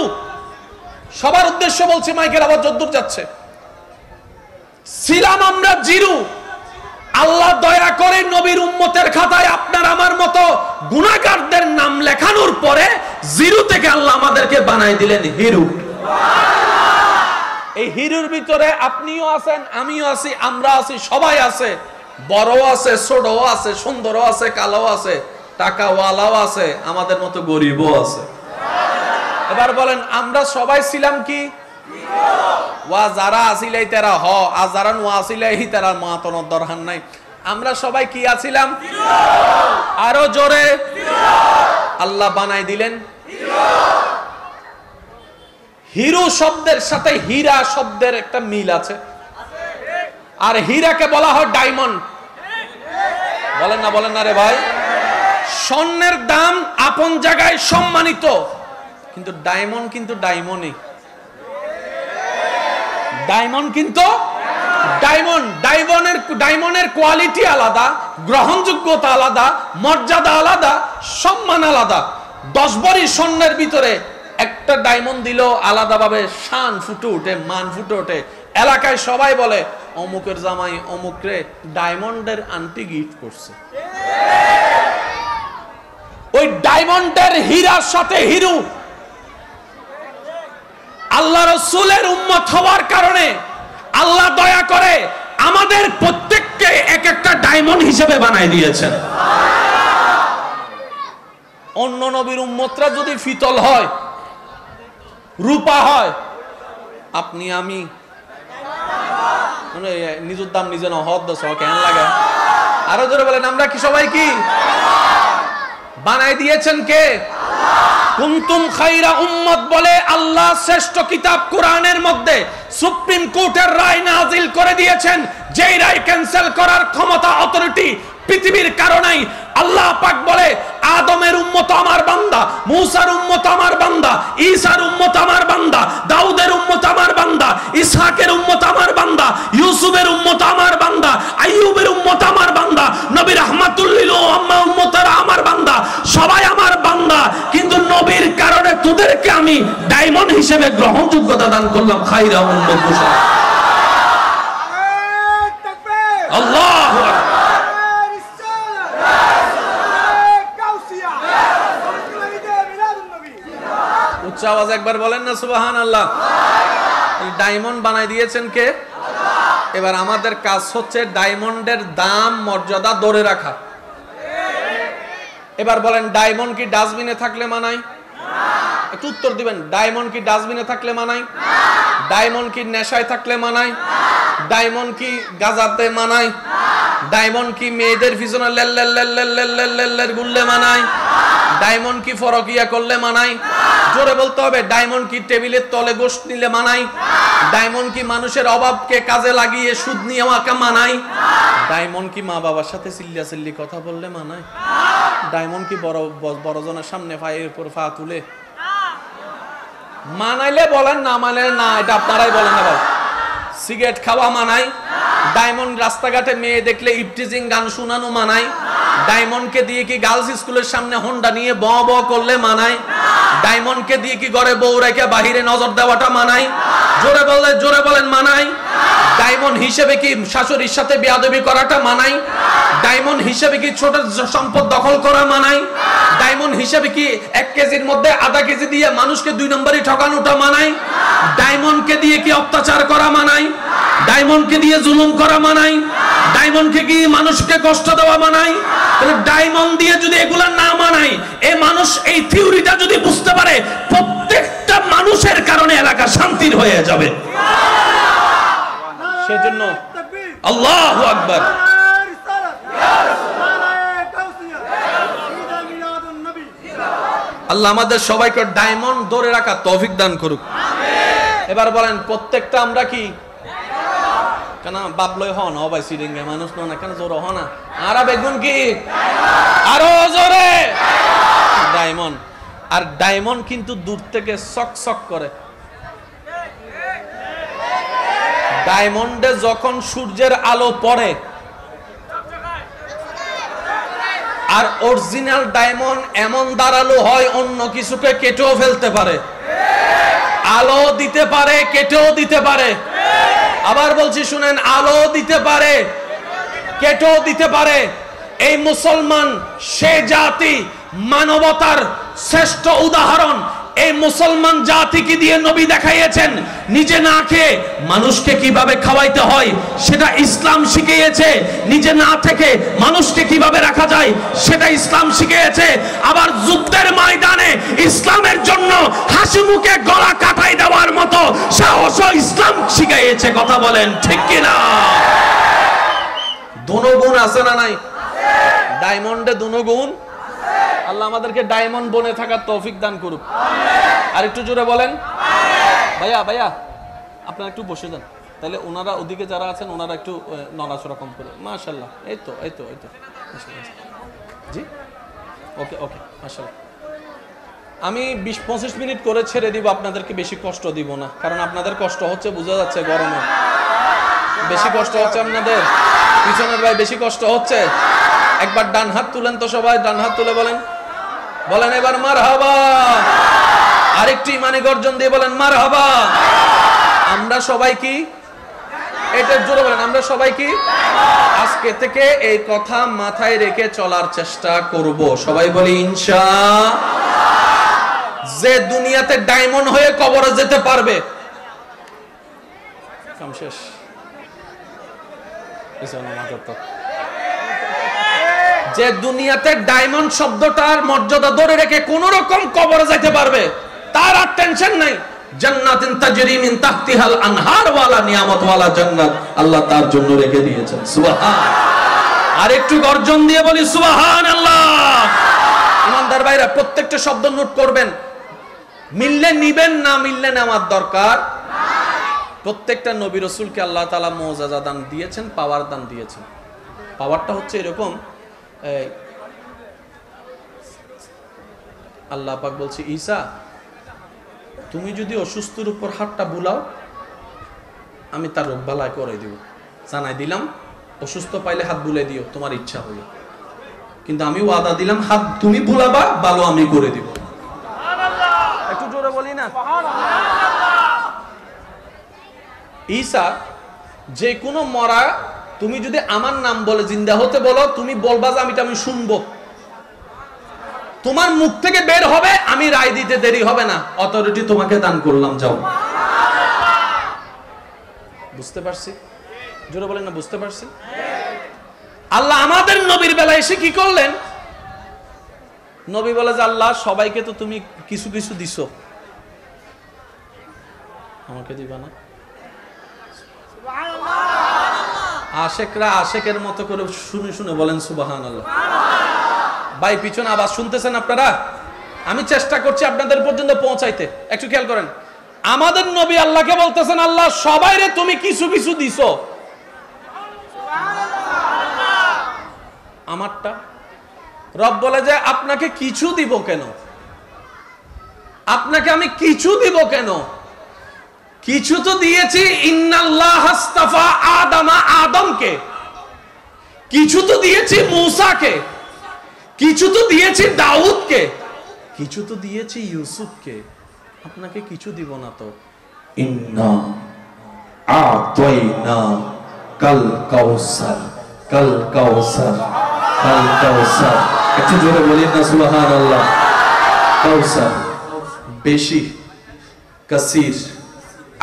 সবার উদ্দেশ্য বলছি, মাইকের আওয়াজ যদ্দূর যাচ্ছে। ছিলাম আমরা জিরো। আল্লাহ দয়া করে নবীর উম্মতের খাতায় আপনার আমার মতো গুনাহগারদের নাম লেখানোর পরে জিরো থেকে আল্লাহ আমাদেরকে বানাই দিলেন হিরো। এই হিরোর ভিতরে আপনিও আছেন, আমিও আছি, আমরা আছি, সবাই আছে। বড় আছে, ছোট আছে, সুন্দর আছে, কালো আছে। টাকাওয়ালাও আছে, আমাদের মতো গরিবও আছে। এবার বলেন আমরা সবাই ছিলাম কি? ওয়া যারা আসিলাই তারা হ, আর যারা নোয়া আসিলাই তারা মাতনের দরকার নাই। আমরা সবাই কি আছিলাম? আরো জোরে। আল্লাহ বানাই দিলেন হিরো শব্দের সাথে হীরা শব্দের একটা মিল আছে, আর হীরাকে বলা হয় ডায়মন্ড। বলেন না, বলেন না রে ভাই। স্বর্ণের দাম আপন জায়গায় সম্মানিত, কিন্তু ডায়মন্ড কিন্তু ডায়মন্ডই। ডায়মন্ড কিন্তু ডায়মন্ড। ডায়মন্ডের কোয়ালিটি আলাদা, গ্রহণযোগ্যতা আলাদা, মর্যাদা আলাদা, সম্মান আলাদা। 10 ভরি স্বর্ণের ভিতরে একটা ডায়মন্ড দিল আলাদাভাবে শান ফুটে ওঠে, মান ফুটে ওঠে। এলাকায় সবাই বলে অমুকের জামাই অমুকরে ডায়মন্ডের আংটি গিফট করছে। ওই ডায়মন্ডের হীরার সাথে হিরু আল্লাহ রাসূলের উম্মত হওয়ার কারণে আল্লাহ দয়া করে আমাদের প্রত্যেককে এক একটা ডায়মন্ড হিসেবে বানাই দিয়েছেন। অন্য নবীর উম্মতরা যদি ফিতল হয়, রূপা হয়, আপনি আমি নিজের দাম নিজে না হদ দশ কেন লাগে? আরো জোরে বলেন আমরা কি সবাই কি বানাই দিয়েছেন? কে? কুনতুম খায়রা উম্মত বলে আল্লাহ শ্রেষ্ঠ কিতাব কোরআনের মধ্যে সুপ্রিম কোর্টের রায় নাজিল করে দিয়েছেন, যেই রায় ক্যান্সেল করার ক্ষমতা অথরিটি পৃথিবীর কারণেই। আল্লাহ পাক বলে আদমের উম্মত আমার বান্দা, মূসার উম্মত আমার বান্দা, ঈসার উম্মত আমার বান্দা, দাউদের উম্মত আমার বান্দা, ইসহাকের উম্মত আমার বান্দা, ইউসুফের উম্মত আমার বান্দা, আইয়ুবের উম্মত আমার বান্দা, নবী রাহমাতুল লিল আম্মা উম্মতরা আমার বান্দা, সবাই আমার বান্দা। কিন্তু নবীর কারণে তোদেরকে আমি ডায়মন্ড হিসেবে গ্রহণযোগ্যতা দান করলাম। খায়রা উম্মত মুসা। আল্লাহু আকবার। উচ্চ আওয়াজ একবার বলেন না সুবহানাল্লাহ। ডায়মন্ড বানাই দিয়েছেন কে? এবার আমাদের কাজ হচ্ছে ডায়মন্ডের দাম মর্যাদা ধরে রাখা। এবার বলেন ডায়মন্ড কি ডাস্টবিনে থাকলে মানায়? একটু উত্তর দিবেন। ডায়মন্ড কি ডাস্টবিনে থাকলে মানায়? ডায়মন্ড কি নেশায় থাকলে মানায়? ডায়মন্ড কি গাজাতে মানায়? ডায়মন্ড কি মেয়েদের পিছনে লেল গুললে মানায়? ডায়মন্ড কি ফরকিয়া করলে মানায়? জোরে বলতে হবে। ডায়মন্ড কি টেবিলের তলে গোশত নিলে মানায়? ডায়মন্ড কি মানুষের অভাবকে কাজে লাগিয়ে সুদ নিয়ে আমাকে মানায়? ডায়মন্ড কি মা বাবার সাথে চিল্লাচিল্লি কথা বললে মানায়? ডায়মন্ড কি বড়জনের সামনে পায়ের উপর পা তুলে মানাইলে বলেন, না মানাইলে না, এটা আপনারাই বলেন না ভাই। সিগারেট খাওয়া মানায়? ডায়মন্ড রাস্তাঘাটে মেয়ে দেখলে ইপটিজিং গান শোনানো মানায়? ডায়মন্ডকে দিয়ে কি গার্লস স্কুলের সামনে হোন্ডা নিয়ে ব ব করলে মানায়? ডায়মন্ডকে দিয়ে কি ঘরে বউ রেখে বাহিরে নজর দেওয়াটা মানায়? জোরে বলেন মানায়? ডায়মন্ড হিসেবে কি শাশুড়ির সাথে বেয়াদবি করাটা মানায়? ডায়মন্ড হিসেবে কি ছোট সম্পদ দখল করা মানায়? ডায়মন্ড হিসেবে কি 1 কেজির মধ্যে আধা কেজি দিয়ে মানুষকে 2 নম্বরই ঠকানোটা মানায়? ডায়মন্ডকে দিয়ে কি অত্যাচার করা মানায়? ডায়মন্ডকে দিয়ে জুলুম করা মানায়? ডায়মন্ডকে কি মানুষকে কষ্ট দেওয়া মানায়? তাহলে ডায়মন্ড দিয়ে যদি এগুলা না মানায়, এই মানুষ এই থিওরিটা যদি বুঝতে পারে, প্রত্যেকটা মানুষের কারণে এলাকা শান্তির হয়ে যাবে। সেজন্য আল্লাহু আকবার। আল্লাহ আমাদের সবাইকে ডায়মন্ড ধরে রাখা তৌফিক দান করুক। এবার বলেন প্রত্যেকটা আমরা কি কেন বাবলই হন ভাই সিডিংয়ে মানুষ না কেন জোর হ না আর বেগুন কি আরো জোরে ডায়মন্ড। আর ডায়মন্ড কিন্তু দূর থেকে চক চক করে। ডায়মন্ডে যখন সূর্যের আলো পড়ে, আর অরিজিনাল ডায়মন্ড এমন ধারালো হয় অন্য কিছুকে কেটেও ফেলতে পারে, আলো দিতে পারে, কেটেও দিতে পারে। আবার বলছি শুনেন, আলো দিতে পারে, কেটেও দিতে পারে। এই মুসলমান সে জাতি, মানবতার শ্রেষ্ঠ উদাহরণ। এই মুসলমান জাতিকে দিয়ে নবী দেখাইয়েছেন নিজে না খেয়ে মানুষকে কিভাবে খাওয়াইতে হয় সেটা ইসলাম শিখিয়েছে, নিজে না থেকে মানুষকে কিভাবে রাখা যায় সেটা ইসলাম শিখিয়েছে। আবার যুদ্ধের ময়দানে ইসলামের জন্য হাসি মুখে গলা কাটাই দেওয়ার মতো সাহস ইসলাম শিখিয়েছে। কথা বলেন ঠিক কিনা? দুগুণ আছে না নাই? ডায়মন্ডে দুগুণ। আল্লাহ আমাদেরকে ডায়মন্ড বনে থাকার তৌফিক দান করুক। আর একটু জোরে বলেন ভাইয়া। ভাইয়া আপনারা একটু বসে যান, তাহলে ওনারা ওদিকে যারা আছেন ওনারা একটু নড়াচড়া কম করে। মাশাআল্লাহ, এই তো জি, ওকে মাশাআল্লাহ। আমি 20-25 মিনিট করে ছেড়ে দিব, আপনাদেরকে বেশি কষ্ট দিব না, কারণ আপনাদের কষ্ট হচ্ছে, বোঝা যাচ্ছে গরমে বেশি কষ্ট হচ্ছে আপনাদের। পিছনের ভাই বেশি কষ্ট হচ্ছে। একবার ডান হাত তুলেন তো সবাই, ডান হাত তুলে বলেন এবার মারহাবা। আরেকটু ইমানি গর্জন দিয়ে বলেন মারহাবা। আমরা সবাই কি, এটা জোরে বলেন, আমরা সবাই কি আজকে থেকে এই কথা মাথায় রেখে চলার চেষ্টা করব। সবাই বলি ইনশাআল্লাহ। যে দুনিয়াতে ডায়মন্ড হয়ে কবরে যেতে পারবে, কাম শেষ। যে দুনিয়াতে ডায়মন্ড শব্দটার মর্যাদা ধরে রেখে কোন রকম কবরে যাইতে পারবে, তার আর টেনশন নাই। জান্নাতিন তাজরি মিন তাহতিহাল আনহার ওয়ালা নিয়ামত ওয়ালা জান্নাত আল্লাহ তার জন্য রেখে দিয়েছেন। সুবহান। আর একটু গর্জন দিয়ে বলি সুবহানাল্লাহ। ইমানদার ভাইরা প্রত্যেকটা শব্দ নোট করবেন, মিললে নিবেন, না মিললে নেওয়ার দরকার। প্রত্যেকটা নবী রাসূলকে আল্লাহ তাআলা মুআজিজা দান দিয়েছেন, পাওয়ার দান দিয়েছেন। পাওয়ারটা হচ্ছে এরকম, আল্লাহ পাক বলছে ঈসা তুমি যদি অসুস্থর উপর হাতটা বুলাও আমি তার রোগ বালাই করে দিব। জানাই দিলাম অসুস্থ পাইলে হাত বুলে দিও তোমার ইচ্ছা হলো, কিন্তু আমি ওয়াদা দিলাম হাত তুমি বুলাবা, ভালো আমি করে দিব। একটু জোরে বলি না ঈসা যে কোনো মরা তুমি যদি আমার নাম বলে জিন্দা হতে বলো, তুমি বলবা যে আমি শুনবো, তোমার মুখ থেকে বের হবে, আমি রায় দিতে দেরি হবে না, অথরিটি তোমাকে দান করলাম, যাও। বুঝতে পারছি? জোরে বলেন না বুঝতে পারছি? আল্লাহ আমাদের নবীর বেলায় এসে কি করলেন? নবী বলে যে আল্লাহ সবাইকে তো তুমি কিছু কিছু দিছো, আমাকে দিবা না? আশেকরা আশেকের মতো করে শুনে শুনে বলেন সুবহানাল্লাহ। ভাই পিছনে আওয়াজ শুনতেছেন আপনারা? আমি চেষ্টা করছি আপনাদের পর্যন্ত পৌঁছাইতে, একটু খেয়াল করেন। আমাদের নবী আল্লাহকে বলতেছেন আল্লাহ সবাইরে তুমি কিছু কিছু দিছো, আমারটা রব বলে যে আপনাকে কিছু দিব কেন? আপনাকে আমি কিছু দিব কেন? কিছু তো দিয়েছি, ইন্নাল্লাহ আস্তাফা আদামা, আদমকে কিছু তো দিয়েছি, মূসাকে কিছু তো দিয়েছি, দাউদকে কিছু তো দিয়েছি, ইউসুফকে। আপনাকে কিছু দিব না তো? ইন্না আতাইনা কাল কাউসার, কাল কাউসার, কাল কাউসার। একটু জোরে বলেন না সুবহানাল্লাহ। কাউসার বেশি, কাসির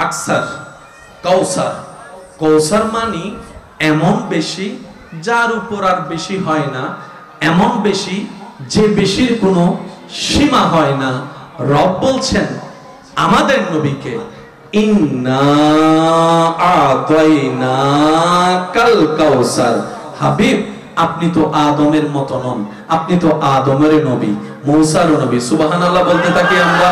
আকসার, কাউসার। কাউসার মানে এমন বেশি যার উপর আর বেশি হয় না, এমন বেশি যে বেশির কোনো সীমা হয় না। রব বলছেন আমাদের নবীকে ইন্না আতাইনা কাল কাউসার। হাবিব আপনি তো আদমের মতো নন, আপনি তো আদমের নবী, মূসারও নবী। সুবহানাল্লাহ বলতে থাকি আমরা।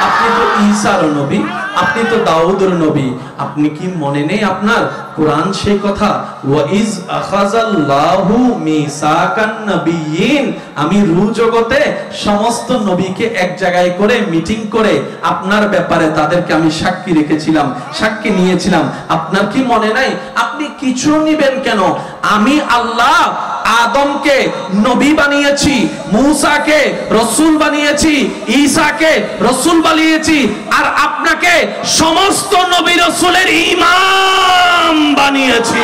আপনি তো ঈসারও নবী, আপনি তো দাউদের নবী। আপনি কি মনে নেই আপনার কোরআন সেই কথা, ওয়াইজ আখাযাল্লাহু মিসাকান নাবিয়িন, আমি রূহ জগতে সমস্ত নবীকে এক জায়গায় করে মিটিং করে আপনার ব্যাপারে তাদেরকে আমি সাক্ষী রেখেছিলাম, সাক্ষী নিয়েছিলাম। আপনার কি মনে নাই? আপনি কিছু নিবেন কেন? আমি আল্লাহ আদমকে নবী বানিয়েছি, মূসাকে রাসূল বানিয়েছি, ঈসাকে রাসূল বানিয়েছি, আর আপনাকে সমস্ত নবী রাসূলের ইমাম বানিয়েছি।